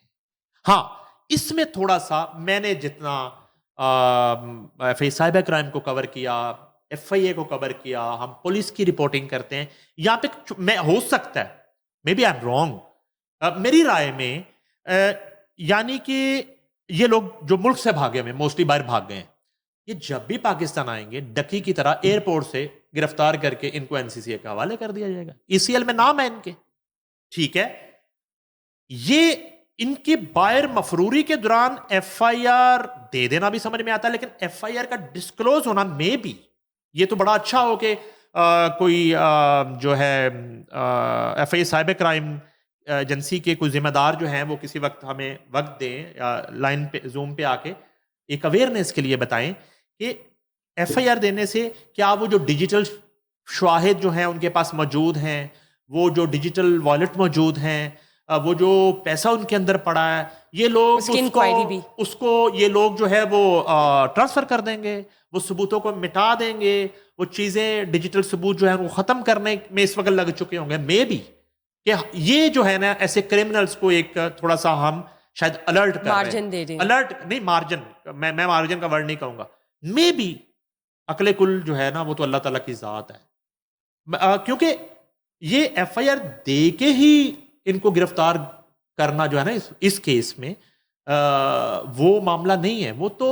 हाँ, इसमें थोड़ा सा मैंने जितना साइबर क्राइम को कवर किया, FIA को कवर किया, हम पुलिस की रिपोर्टिंग करते हैं, यहां पे मैं हो सकता है, maybe I am wrong, मेरी राय में यानी कि ये लोग जो मुल्क से भागे हुए, मोस्टली बाहर भाग गए हैं, ये जब भी पाकिस्तान आएंगे डकी की तरह एयरपोर्ट से गिरफ्तार करके इनको NCCI के हवाले कर दिया जाएगा। ECL में नाम है इनके। ठीक है, ये इनके बायर मफरूरी के दौरान FIR दे देना भी समझ में आता है, लेकिन FIR का डिस्क्लोज होना में भी, ये तो बड़ा अच्छा हो कि कोई जो है FIA साइबर क्राइम एजेंसी के कोई जिम्मेदार जो हैं वो किसी वक्त हमें वक्त दें या लाइन पे जूम पे आके एक अवेयरनेस के लिए बताएं कि FIR देने से क्या वो जो डिजिटल शवाहिद जो हैं उनके पास मौजूद हैं, वो जो डिजिटल वॉलेट मौजूद हैं, वो जो पैसा उनके अंदर पड़ा है, ये लोग उसको ये लोग जो है वो ट्रांसफर कर देंगे, वो सबूतों को मिटा देंगे, वो चीजें डिजिटल सबूत जो है वो खत्म करने में इस वक्त लग चुके होंगे। मे भी कि ये जो है ना ऐसे क्रिमिनल्स को एक थोड़ा सा हम शायद अलर्ट कर मार्जिन दे रहे हैं। अलर्ट नहीं, मार्जिन, मैं मार्जिन का वर्ड नहीं कहूंगा, मे बी अकले कुल जो है ना वो तो अल्लाह ताला की जात है, क्योंकि ये FIR दे के ही इनको गिरफ्तार करना जो है ना इस केस में वो मामला नहीं है। वो तो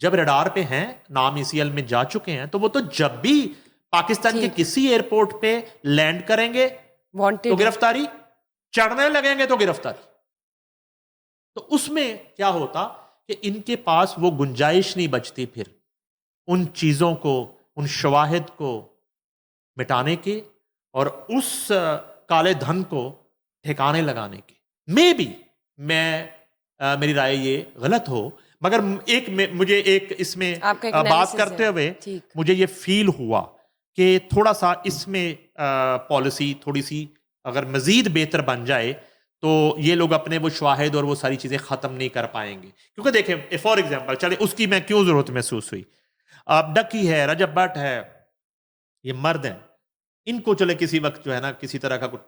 जब रडार पे हैं, नाम ECL में जा चुके हैं, तो वो तो जब भी पाकिस्तान के किसी एयरपोर्ट पे लैंड करेंगे तो गिरफ्तारी, चढ़ने लगेंगे तो गिरफ्तारी। तो उसमें क्या होता कि इनके पास वो गुंजाइश नहीं बचती फिर उन चीजों को, उन शवाहिद को मिटाने की और उस काले धन को ठिकाने लगाने की। मे बी मेरी राय ये गलत हो, मगर मुझे एक इसमें बात करते हुए मुझे ये फील हुआ कि थोड़ा सा इसमें पॉलिसी थोड़ी सी अगर मजीद बेहतर बन जाए तो ये लोग अपने वो शवाहिद और वो सारी चीजें खत्म नहीं कर पाएंगे। क्योंकि देखें, फॉर एग्जांपल, चले उसकी मैं क्यों जरूरत महसूस हुई, डकी है, रजब भट्ट है, ये मर्द हैं, इनको चले किसी वक्त जो है ना किसी तरह का कोई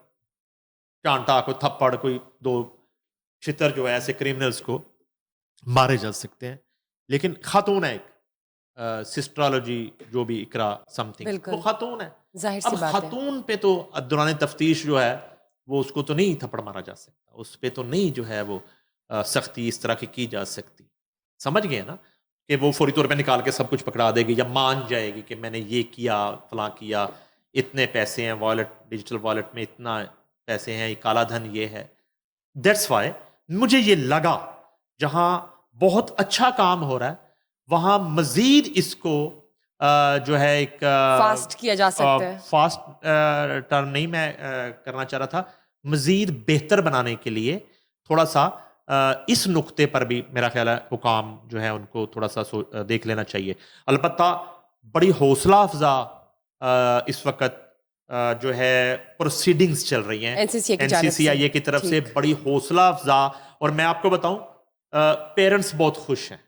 चांटा, कोई थप्पड़, कोई 2 छितर जो है ऐसे क्रिमिनल्स को मारे जा सकते हैं। लेकिन खातून है एक सिस्ट्रोलॉजी जो भी इकरा समथिंग, वो खातून है। अब खातून पे तो दौरान तफ्तीश जो है वो उसको तो नहीं थप्पड़ मारा जा सकता, उस पे तो नहीं जो है वो सख्ती इस तरह की जा सकती। समझ गए ना कि वो फौरी तौर पे निकाल के सब कुछ पकड़ा देगी या मान जाएगी कि मैंने ये किया, फलां किया, इतने पैसे हैं वॉलेट, डिजिटल वॉलेट में इतना पैसे हैं, ये काला धन ये है। दैट्स वाई मुझे ये लगा जहां बहुत अच्छा काम हो रहा है वहां मजीद इसको जो है एक फास्ट किया जा सकता है। फास्ट टर्म नहीं मैं करना चाह रहा था, मजीद बेहतर बनाने के लिए थोड़ा सा इस नुक्ते पर भी मेरा ख्याल है हुकाम जो है उनको थोड़ा सा देख लेना चाहिए। अलबत्ता बड़ी हौसला अफजा इस वक्त जो है प्रोसीडिंग्स चल रही हैं NCCIA की तरफ से, बड़ी हौसला अफजा। और मैं आपको बताऊं, पेरेंट्स बहुत खुश हैं,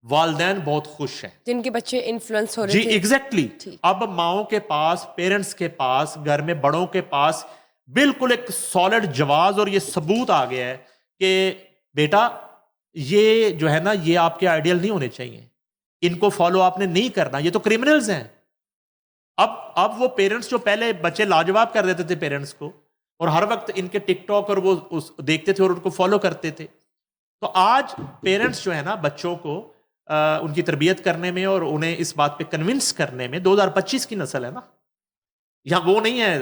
वालदैन बहुत खुश हैं जिनके बच्चे इन्फ्लुएंस हो रहे थे। जी एग्जैक्टली। अब माओं के पास, पेरेंट्स के पास, घर में बड़ों के पास बिल्कुल एक सॉलिड जवाब और ये सबूत आ गया है कि बेटा ये जो है ना, ये आपके आइडियल नहीं होने चाहिए, इनको फॉलो आपने नहीं करना, ये तो क्रिमिनल्स हैं। अब वो पेरेंट्स जो पहले बच्चे लाजवाब कर देते थे पेरेंट्स को, और हर वक्त इनके टिकटॉक और वो देखते थे और उनको फॉलो करते थे, तो आज पेरेंट्स जो है ना बच्चों को उनकी तरबियत करने में और उन्हें इस बात पे कन्विंस करने में, 2025 की नस्ल है ना, यहाँ वो नहीं है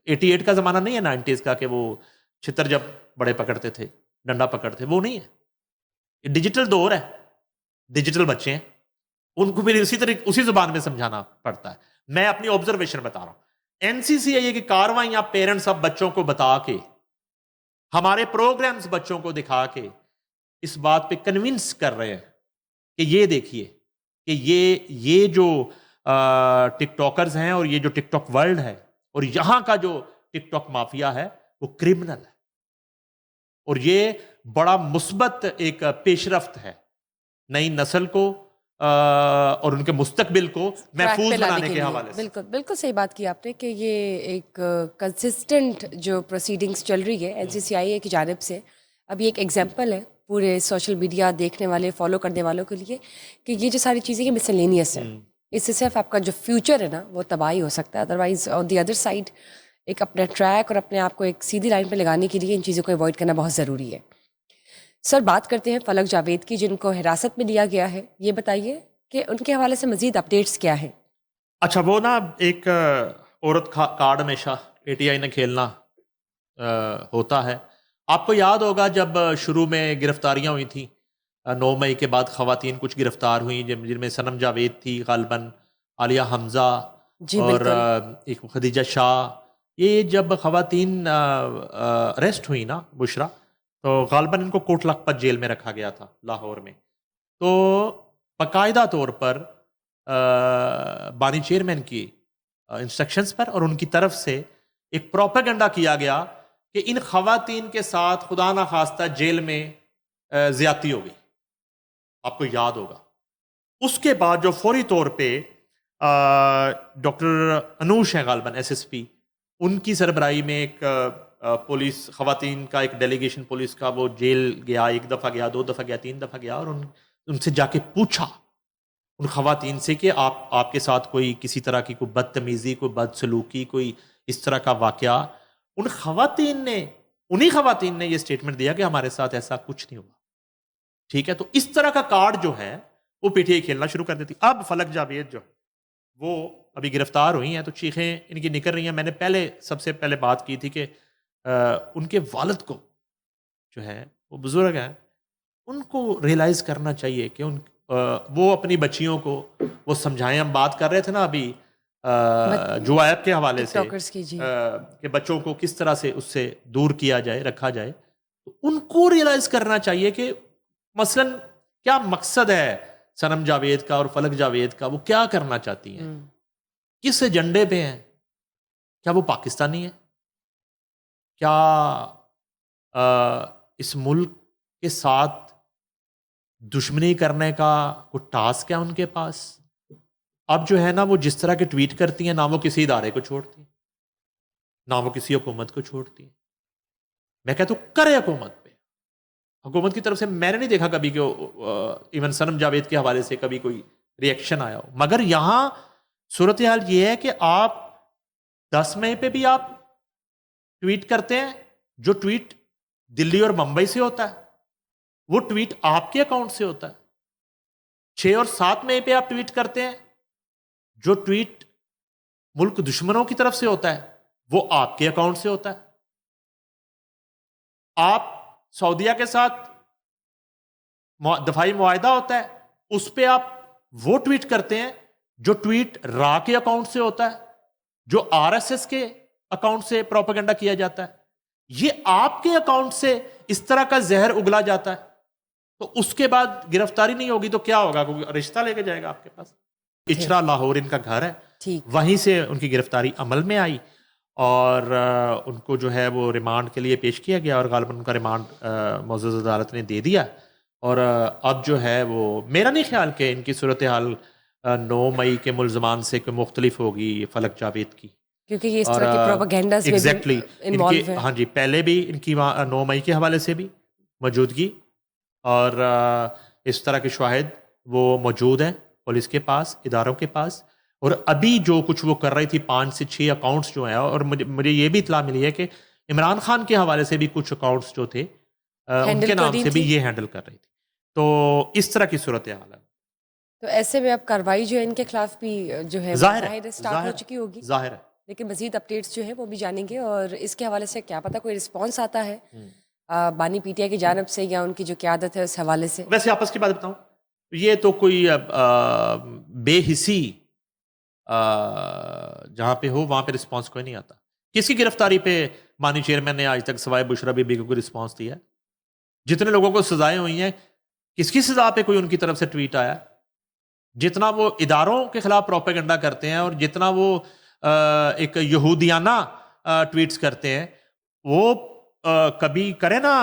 88 का जमाना नहीं है, 90s का, कि वो छितर जब बड़े पकड़ते थे, डंडा पकड़ते, वो नहीं है। ये डिजिटल दौर है, डिजिटल बच्चे हैं, उनको भी उसी जुबान में समझाना पड़ता है। मैं अपनी ऑब्जर्वेशन बता रहा हूं। NCCIA की कार्रवाइयां पेरेंट्स अब बच्चों को बता के, हमारे प्रोग्राम्स बच्चों को दिखा के इस बात पे कन्विंस कर रहे हैं कि ये देखिए कि ये जो टिकटॉकर्स हैं और ये जो टिकटॉक वर्ल्ड है और यहां का जो टिकटॉक माफिया है वो क्रिमिनल है, और ये बड़ा मुस्बत एक पेशरफ्त है नई नस्ल को और उनके मुस्तकबिल को महफूज बनाने के हवाले से। बिल्कुल बिल्कुल सही बात की आपने कि ये एक कंसिस्टेंट जो प्रोसीडिंग्स चल रही है NCCIA की जानिब से, अभी एक एग्जांपल है पूरे सोशल मीडिया देखने वाले, फॉलो करने वालों के लिए, कि ये जो सारी चीज़ें ये मिसलेनियस है, इससे सिर्फ आपका जो फ्यूचर है ना वो तबाही हो सकता है। Otherwise on the other side एक अपना ट्रैक और अपने आप को एक सीधी लाइन पर लगाने के लिए इन चीज़ों को अवॉइड करना बहुत ज़रूरी है। सर, बात करते हैं फलक जावेद की, जिनको हिरासत में लिया गया है। ये बताइए कि उनके हवाले से मजीद अपडेट्स क्या है? अच्छा, वो ना एक औरत कार्ड हमेशा PTI ने खेलना होता है। आपको याद होगा जब शुरू में गिरफ्तारियां हुई थी, 9 मई के बाद खवातीन कुछ गिरफ्तार हुई, जिनमें सनम जावेद थी, गालिबन आलिया हमजा और एक खदीजा शाह। ये जब खवातीन अरेस्ट हुई ना, बुशरा, तो गालिबन इनको कोट लखपत जेल में रखा गया था लाहौर में। तो बाकायदा तौर पर बानी चेयरमैन की इंस्ट्रक्शंस पर और उनकी तरफ से एक प्रोपेगेंडा किया गया कि इन खवातीन के साथ खुदा ना खास्ता जेल में ज्यादती हो गई। आपको याद होगा। उसके बाद जो फौरी तौर पे डॉक्टर अनूश हैं गालिबन SSP, उनकी सरबराही में एक पुलिस खवातीन का एक डेलीगेशन पुलिस का वो जेल गया, 1 दफ़ा गया, 2 दफ़ा गया, 3 दफ़ा गया, और उनसे जाके पूछा उन खवातीन से कि आपके साथ कोई किसी तरह की कोई बदतमीजी, कोई बदसलूकी, कोई इस तरह का वाकया। उन्हीं खवातीन ने ये स्टेटमेंट दिया कि हमारे साथ ऐसा कुछ नहीं हुआ। ठीक है, तो इस तरह का कार्ड जो है वो PTI खेलना शुरू कर देती। अब फलक जावेद जो वो अभी गिरफ्तार हुई हैं तो चीखें इनकी निकल रही हैं। मैंने सबसे पहले बात की थी कि उनके वालिद को जो है वो बुजुर्ग हैं, उनको रियलाइज करना चाहिए कि वो अपनी बच्चियों को वो समझाएं। हम बात कर रहे थे ना अभी जुआ ऐप के हवाले से कि बच्चों को किस तरह से उससे दूर किया जाए, रखा जाए, तो उनको रियलाइज करना चाहिए कि मसलन क्या मकसद है सनम जावेद का और फलक जावेद का, वो क्या करना चाहती हैं, किस एजेंडे पे हैं। क्या वो पाकिस्तानी है? क्या इस मुल्क के साथ दुश्मनी करने का कोई टास्क है उनके पास? अब जो है ना, वो जिस तरह के ट्वीट करती हैं, ना वो किसी इदारे को छोड़ती, ना वो किसी हुकूमत को छोड़ती। मैं कहता हूं करे हुकूमत पे, हुकूमत की तरफ से मैंने नहीं देखा कभी कि इवन सनम जावेद के हवाले से कभी कोई रिएक्शन आया हो। मगर यहां सूरत हाल ये है कि आप 10 मई पे भी आप ट्वीट करते हैं, जो ट्वीट दिल्ली और मुंबई से होता है वो ट्वीट आपके अकाउंट से होता है। 6 और 7 मई पे आप ट्वीट करते हैं, जो ट्वीट मुल्क दुश्मनों की तरफ से होता है वो आपके अकाउंट से होता है। आप सऊदीया के साथ दफाई मुआहदा होता है, उस पर आप वो ट्वीट करते हैं जो ट्वीट रा के अकाउंट से होता है, जो आरएसएस के अकाउंट से प्रोपेगेंडा किया जाता है, ये आपके अकाउंट से इस तरह का जहर उगला जाता है, तो उसके बाद गिरफ्तारी नहीं होगी तो क्या होगा? कोई रिश्ता लेके जाएगा आपके पास। इचरा लाहौर इनका घर है, ठीक, वहीं से उनकी गिरफ्तारी अमल में आई और उनको जो है वो रिमांड के लिए पेश किया गया और गालिबन उनका रिमांड मौजूद अदालत ने दे दिया। और अब जो है वो मेरा नहीं ख्याल कि इनकी सूरत हाल 9 मई के मुलजमान से कोई मुख्तलिफ होगी फलक जावेद की, क्योंकि ये इस तरह के प्रोपेगेंडास में एग्जैक्टली इन्वॉल्व है। हाँ जी, पहले भी इनकी 9 मई के हवाले से भी मौजूदगी और इस तरह के शाहिद वो मौजूद हैं पुलिस के पास, इदारों के पास। और अभी जो कुछ वो कर रही थी 5 से 6 अकाउंट्स जो हैं, और मुझे ये भी इतला मिली है कि इमरान खान के हवाले से भी कुछ अकाउंट्स जो थे उनके नाम से भी ये हैंडल कर रही थी। तो इस तरह की सूरत हाल है। तो ऐसे में अब कार्रवाई जो है इनके खिलाफ भी जो है जाहिर है स्टार्ट हो चुकी होगी, जाहिर है, लेकिन मजीद अपडेट्स जो है वो भी जानेंगे और इसके हवाले से क्या पता कोई रिस्पॉन्स आता है बानी पीटीआई की जानब से या उनकी जो क़यादत है उस हवाले से। वैसे आपस की बात बताऊं, ये तो कोई बेहिसी जहां पे हो वहां पे रिस्पांस कोई नहीं आता। किसकी गिरफ्तारी पे मानी चेयरमैन ने आज तक सवाए बुशरा बीबी को कोई रिस्पांस दिया? जितने लोगों को सजाएं हुई हैं, किसकी सजा पे कोई उनकी तरफ से ट्वीट आया? जितना वो इदारों के खिलाफ प्रोपेगेंडा करते हैं और जितना वो एक यहूदियाना ट्वीट्स करते हैं, वो कभी करें ना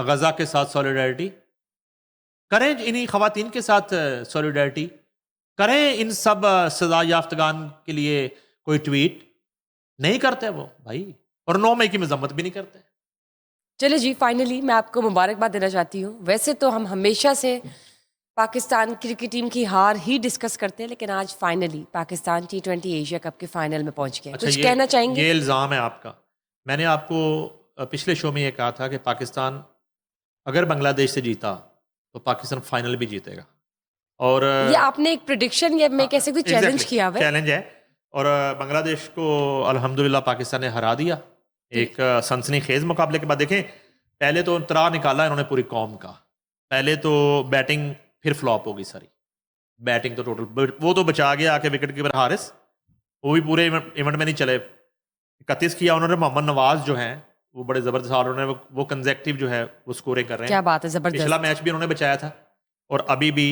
गजा के साथ सॉलिडारिटी, करें इन्हीं खवातीन के साथ सॉलिडारिटी, करें इन सब सजा याफ्तगान के लिए कोई ट्वीट। नहीं करते वो भाई, और 9 मई की मजम्मत भी नहीं करते। चले जी, फाइनली मैं आपको मुबारकबाद देना चाहती हूँ। वैसे तो हम हमेशा से पाकिस्तान क्रिकेट टीम की हार ही डिस्कस करते हैं, लेकिन आज finally Pakistan T20 Asia cup के फाइनल में पहुंच गया। अच्छा, कुछ कहना चाहेंगे? ये इल्ज़ाम है आपका। मैंने आपको पिछले शो में ये कहा था कि पाकिस्तान अगर बांग्लादेश से जीता तो पाकिस्तान फाइनल भी जीतेगा। और ये आपने एक प्रेडिक्शन या मैं कह सकती हूँ चैलेंज किया हुआ है। चैलेंज है, और बांग्लादेश को अल्हम्दुलिल्लाह पाकिस्तान ने हरा दिया एक सनसनीखेज मुकाबले के बाद। देखें, पहले तो तरा निकाला इन्होंने पूरी कौम का। पहले तो बैटिंग फिर फ्लॉप होगी सारी, बैटिंग तो टोटल वो तो बचा गया आके विकेट कीपर हारिस, वो भी पूरे इवेंट में नहीं चले। 31 किया उन्होंने। मोहम्मद नवाज जो हैं वो बड़े ज़बरदस्त, और उन्होंने वो कंजेक्टिव जो है वो स्कोरिंग कर रहे हैं। क्या बात है, जबरदस्त। पिछला मैच भी उन्होंने बचाया था और अभी भी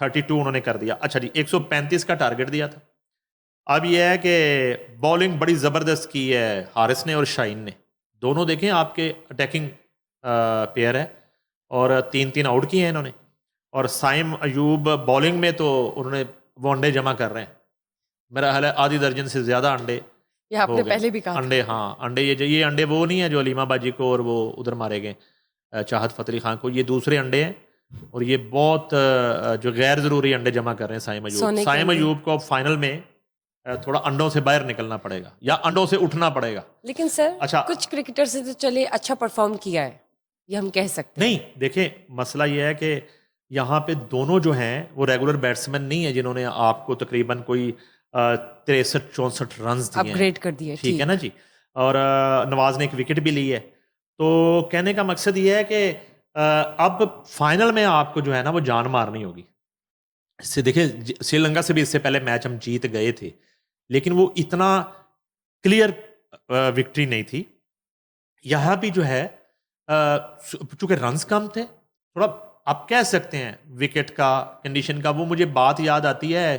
32 उन्होंने कर दिया। अच्छा जी, 135 का टारगेट दिया था। अब यह है कि बॉलिंग बड़ी ज़बरदस्त की है हारिस ने और शाहीन ने। दोनों देखें आपके अटैकिंग पेयर है और 3-3 आउट किए हैं इन्होंने। और साइम अयूब बॉलिंग में तो उन्होंने वो अंडे जमा कर रहे हैं। मेरा ख्याल है आधी दर्जन से ज़्यादा अंडे ये आपने पहले भी कहा अंडे। हाँ, अंडे ये अंडे वो नहीं है जो अलीमा बाजी को और वो उधर मारे गए चाहत फतह अली खान को। ये दूसरे अंडे हैं और ये बहुत जो गैर ज़रूरी अंडे जमा कर रहे हैं साइम अयूब। साइम अयूब को फाइनल में थोड़ा अंडों से बाहर निकलना पड़ेगा या अंडों से उठना पड़ेगा। लेकिन सर अच्छा, कुछ क्रिकेटर से तो चले अच्छा परफॉर्म किया है, ये हम कह सकते हैं। नहीं, देखें, मसला ये है कि यहाँ पे दोनों जो हैं वो रेगुलर बैट्समैन नहीं है जिन्होंने आपको तकरीबन कोई 63-64 रन दिए, अपग्रेड कर दिए। ठीक है ना जी। और नवाज ने एक विकेट भी ली है। तो कहने का मकसद ये है कि अब फाइनल में आपको जो है ना वो जान मारनी होगी। इससे देखिए, श्रीलंका से भी इससे पहले मैच हम जीत गए थे, लेकिन वो इतना क्लियर विक्ट्री नहीं थी। यहाँ भी जो है चूंकि रन्स कम थे, थोड़ा आप कह सकते हैं विकेट का कंडीशन का। वो मुझे बात याद आती है,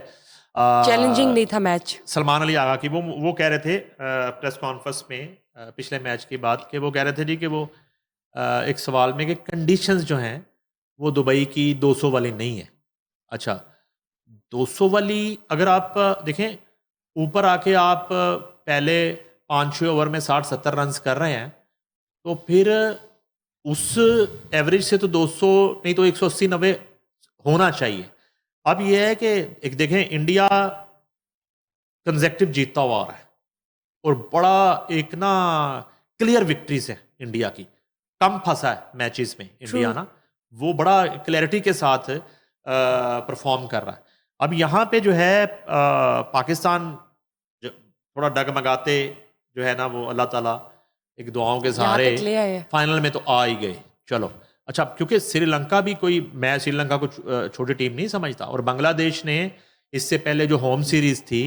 चैलेंजिंग नहीं था मैच। सलमान अली आगा की वो कह रहे थे प्रेस कॉन्फ्रेंस में पिछले मैच के बाद, कि वो कह रहे थे जी कि वो एक सवाल में कि कंडीशंस जो हैं वो दुबई की 200 वाली नहीं है। अच्छा, 200 वाली अगर आप देखें, ऊपर आके आप पहले 5-6 ओवर में 60-70 रन कर रहे हैं, तो फिर उस एवरेज से तो 200 नहीं तो 180-90 होना चाहिए। अब यह है कि एक देखें, इंडिया कंजेक्टिव जीतता हुआ आ रहा है और बड़ा एक ना क्लियर विक्ट्रीज है इंडिया की। कम फंसा है मैचेस में इंडिया ना, वो बड़ा क्लैरिटी के साथ परफॉर्म कर रहा है। अब यहाँ पे जो है पाकिस्तान थोड़ा डगमगाते जो है ना, वो अल्लाह ताला एक दुआओं के सहारे फाइनल में तो आ ही गए। चलो अच्छा, क्योंकि श्रीलंका भी कोई, मैं श्रीलंका को छोटी टीम नहीं समझता, और बांग्लादेश ने इससे पहले जो होम सीरीज थी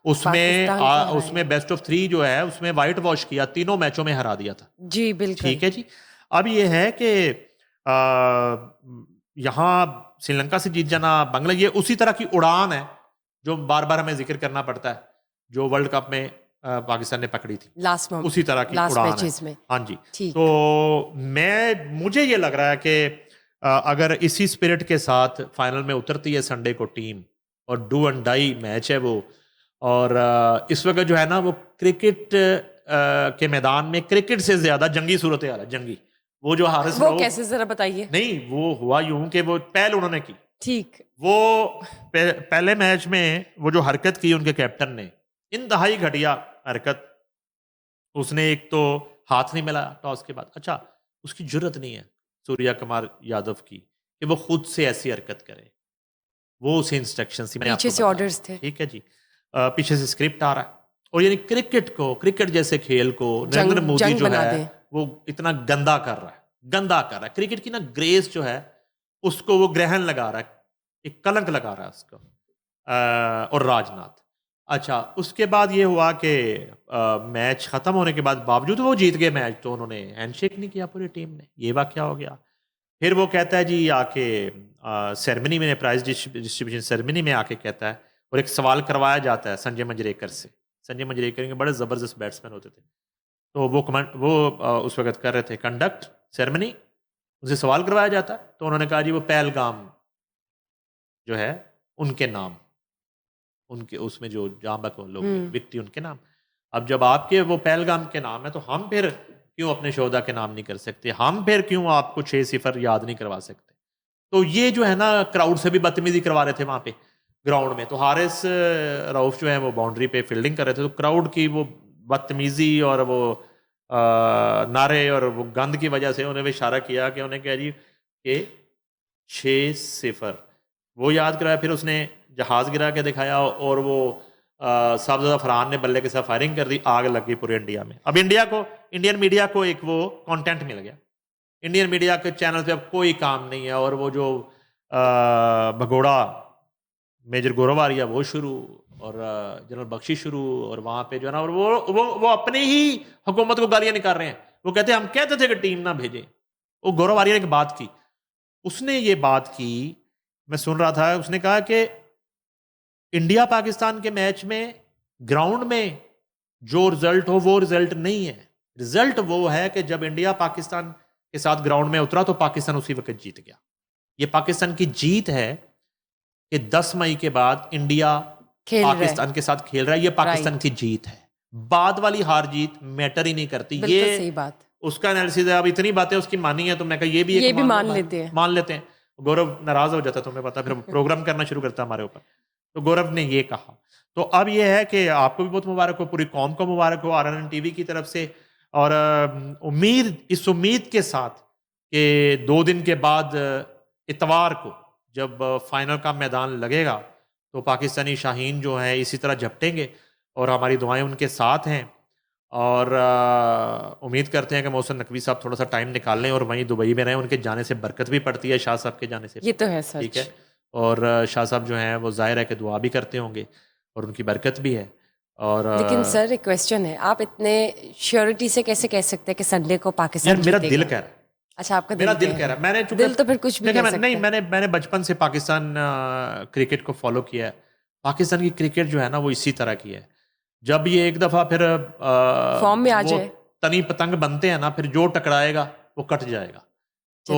उसमें पाकिस्तान को हराया। उसमें बेस्ट ऑफ 3 जो है उसमें वाइट वॉश किया, तीनों मैचों में हरा दिया था। जी बिल्कुल। ठीक है जी। अब ये है कि यहाँ श्रीलंका से जीत जाना, बांग्ला, ये उसी तरह की उड़ान है जो बार बार हमें जिक्र करना पड़ता है, जो वर्ल्ड कप में पाकिस्तान ने पकड़ी थी, उसी तरह की उड़ान है। में। हाँ जी। ठीक। तो मुझे ये लग रहा है कि अगर इसी स्पिरिट के साथ फाइनल में उतरती है संडे को टीम, और डू एंड डाई मैच है वो, और इस वक्त जो है ना वो क्रिकेट के मैदान में क्रिकेट से ज्यादा जंगी सूरत हाल है, जंगी। वो जो हारिस वो रऊफ, कैसे जरा बताइए। नहीं वो हुआ यूं कि वो पहल उन्होंने की, ठीक। वो पहले मैच में वो जो हरकत की उनके कैप्टन ने, इंतहाई घटिया हरकत, उसने एक तो हाथ नहीं मिलाया टॉस के बाद। अच्छा, उसकी जरूरत नहीं है सूर्या कुमार यादव की कि वो खुद से ऐसी हरकत करे, वो उसे इंस्ट्रक्शन थी, मैंने पीछे आपको से बताया। ऑर्डर्स थे। ठीक है जी। पीछे से स्क्रिप्ट आ रहा है, और यानी क्रिकेट जैसे खेल को नरेंद्र मोदी जंग जो बना है दें। वो इतना गंदा कर रहा है, गंदा कर रहा है। क्रिकेट की ना ग्रेस जो है उसको वो ग्रहण लगा रहा है, एक कलंक लगा रहा है उसको। और राजनाथ, अच्छा उसके बाद ये हुआ कि मैच खत्म होने के बाद बावजूद वो जीत गए मैच, तो उन्होंने हैंडशेक नहीं किया पूरी टीम ने, ये वाकया हो गया। फिर वो कहता है जी आके सेरेमनी में, प्राइज डिस्ट्रीब्यूशन सेरेमनी में आके कहता है, और एक सवाल करवाया जाता है संजय मंजरेकर से। संजय मंजरेकर के बड़े ज़बरदस्त बैट्समैन होते थे, तो वो उस वक्त कर रहे थे कंडक्ट सेरेमनी, उनसे सवाल करवाया जाता है, तो उन्होंने कहा जी वो पहलगाम जो है उनके नाम, उनके उसमें जो जांबक लोग व्यक्ति उनके नाम। अब जब आपके वो पहलगाम के नाम है, तो हम फिर क्यों अपने शोधा के नाम नहीं कर सकते? हम फिर क्यों आपको 6-0 याद नहीं करवा सकते? तो ये जो है ना क्राउड से भी बदतमीजी करवा रहे थे वहां पे ग्राउंड में। तो हारिस रऊफ जो है वो बाउंड्री पे फील्डिंग कर रहे थे, तो क्राउड की वो बदतमीजी और वो नारे और वो गंद की वजह से उन्हें इशारा किया कि उन्हें कह जी कि 6-0 वो याद कराया। फिर उसने जहाज गिरा के दिखाया, और वो साहबजादा फरहान ने बल्ले के साथ फायरिंग कर दी, आग लग गई पूरे इंडिया में। अब इंडियन मीडिया को एक वो कंटेंट मिल गया, इंडियन मीडिया के चैनल पे अब कोई काम नहीं है, और वो जो भगोड़ा मेजर गौरव आर्या वो शुरू, और जनरल बख्शी शुरू, और वहां पे जो है ना, और वो अपने ही हुकूमत को गालियां निकाल रहे हैं। वो कहते हैं हम कहते थे कि टीम ना भेजें। वो गौरव आर्या ने एक बात की, उसने ये बात की, मैं सुन रहा था, उसने कहा कि इंडिया पाकिस्तान के मैच में ग्राउंड में जो रिजल्ट हो वो रिजल्ट नहीं है। रिजल्ट वो है कि जब इंडिया पाकिस्तान के साथ ग्राउंड में उतरा तो पाकिस्तान उसी वक्त जीत गया। ये पाकिस्तान की जीत है कि 10 मई के बाद इंडिया पाकिस्तान के साथ खेल रहा है, ये पाकिस्तान की जीत है। बाद वाली हार जीत मैटर ही नहीं करती। ये सही बात, उसका एनालिसिस है। अब इतनी बातें उसकी मानी है, तो मैं कहा ये भी मान लेते हैं। गौरव नाराज हो जाता, तुम्हें पता, फिर प्रोग्राम करना शुरू करता हमारे ऊपर। तो गौरव ने ये कहा, तो अब ये है कि आपको भी बहुत मुबारक हो, पूरी कौम को मुबारक हो RNN टीवी की तरफ से। और इस उम्मीद के साथ कि 2 दिन के बाद इतवार को जब फाइनल का मैदान लगेगा, तो पाकिस्तानी शाहीन जो है इसी तरह झपटेंगे, और हमारी दुआएं उनके साथ हैं। और उम्मीद करते हैं कि मोहसिन नकवी साहब थोड़ा सा टाइम निकाल लें और वहीं दुबई में रहें। उनके जाने से बरकत भी पड़ती है, शाह साहब के जाने से। ये तो है सच। ठीक है। और शाह साहब जो हैं वो जाहिर है कि दुआ भी करते होंगे, और उनकी बरकत भी है। और लेकिन सर एक क्वेश्चन है, आप इतने श्योरिटी से कैसे कह सकते हैं कि संडे को पाकिस्तान मेरा दिल कह रहा है। अच्छा, आपका मेरा दिल कह रहा है। मैंने दिल तो फिर कुछ भी कह सकता है। नहीं, मैंने बचपन से पाकिस्तान क्रिकेट को फॉलो किया है। पाकिस्तान की क्रिकेट जो है ना वो इसी तरह की है। जब ये एक दफा फिर फॉर्म में आ जाए, तनी पतंग बनते हैं ना, फिर जो टकराएगा वो कट जाएगा। तो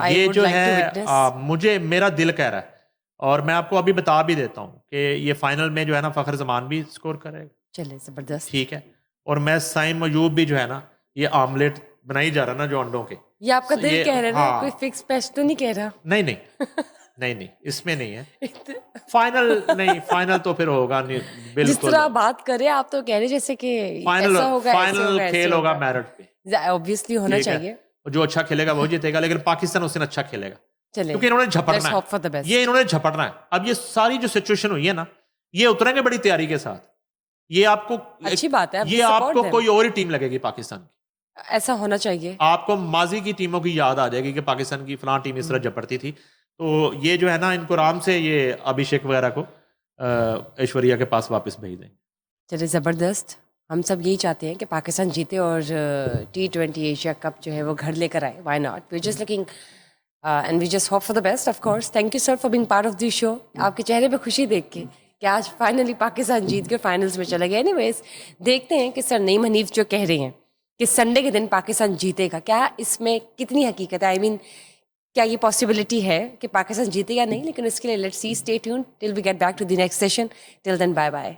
ये जो है मुझे मेरा दिल कह रहा है, और मैं आपको अभी बता भी देता हूँ कि ये फाइनल में जो है ना फखर जमान भी स्कोर करेगा। चले जबरदस्त। ठीक है। और मैं साइम मयूब भी जो है ना, ये आमलेट बनाई जा रहा है ना जो अंडों के, ये आपका दिल कह रहा है ना, कोई फिक्स पैच तो नहीं कह रहा? नहीं इसमें नहीं है। फाइनल तो फिर होगा नहीं, बिल्कुल। जिस तरह आप बात कर रहे हैं, आप तो कह रहे जैसे कि फाइनल खेल होगा मेरिट पे, ऑब्वियसली होना चाहिए। जो अच्छा खेलेगा वो जीतेगा, लेकिन पाकिस्तान उससे अच्छा खेलेगा, क्योंकि इन्होंने झपटना है। ये इन्होंने झपटना है। अब ये सारी जो सिचुएशन हुई है ना, ये उतरेंगे बड़ी तैयारी के साथ। ये आपको अच्छी बात है, ये आपको कोई और ही टीम लगेगी पाकिस्तान की। ऐसा होना चाहिए। आपको माजी की टीमों की याद आ जाएगी कि पाकिस्तान की फलां टीम इस तरह झपटती थी। तो ये जो है ना, इनको आराम से ये अभिषेक वगैरह को ऐश्वर्या के पास वापस भेज देंगे। चलिए ज़बरदस्त। हम सब यही चाहते हैं कि पाकिस्तान जीते और T20 एशिया कप जो है वो घर लेकर आए। Why not, we just looking and we just hope for the best of course. Thank you sir for being part of this show. आपके चेहरे पे खुशी देख के कि आज फाइनली पाकिस्तान जीत के फाइनल्स में चला गया। एनीवेज, देखते हैं कि सर नईम हनीफ जो कह रहे हैं कि संडे के दिन पाकिस्तान जीतेगा, क्या इसमें कितनी हकीकत है? आई मीन, क्या ये पॉसिबिलिटी है कि पाकिस्तान जीतेगा? नहीं, लेकिन इसके लिए let's see, stay tuned till we get back to the next session. Till then, bye bye.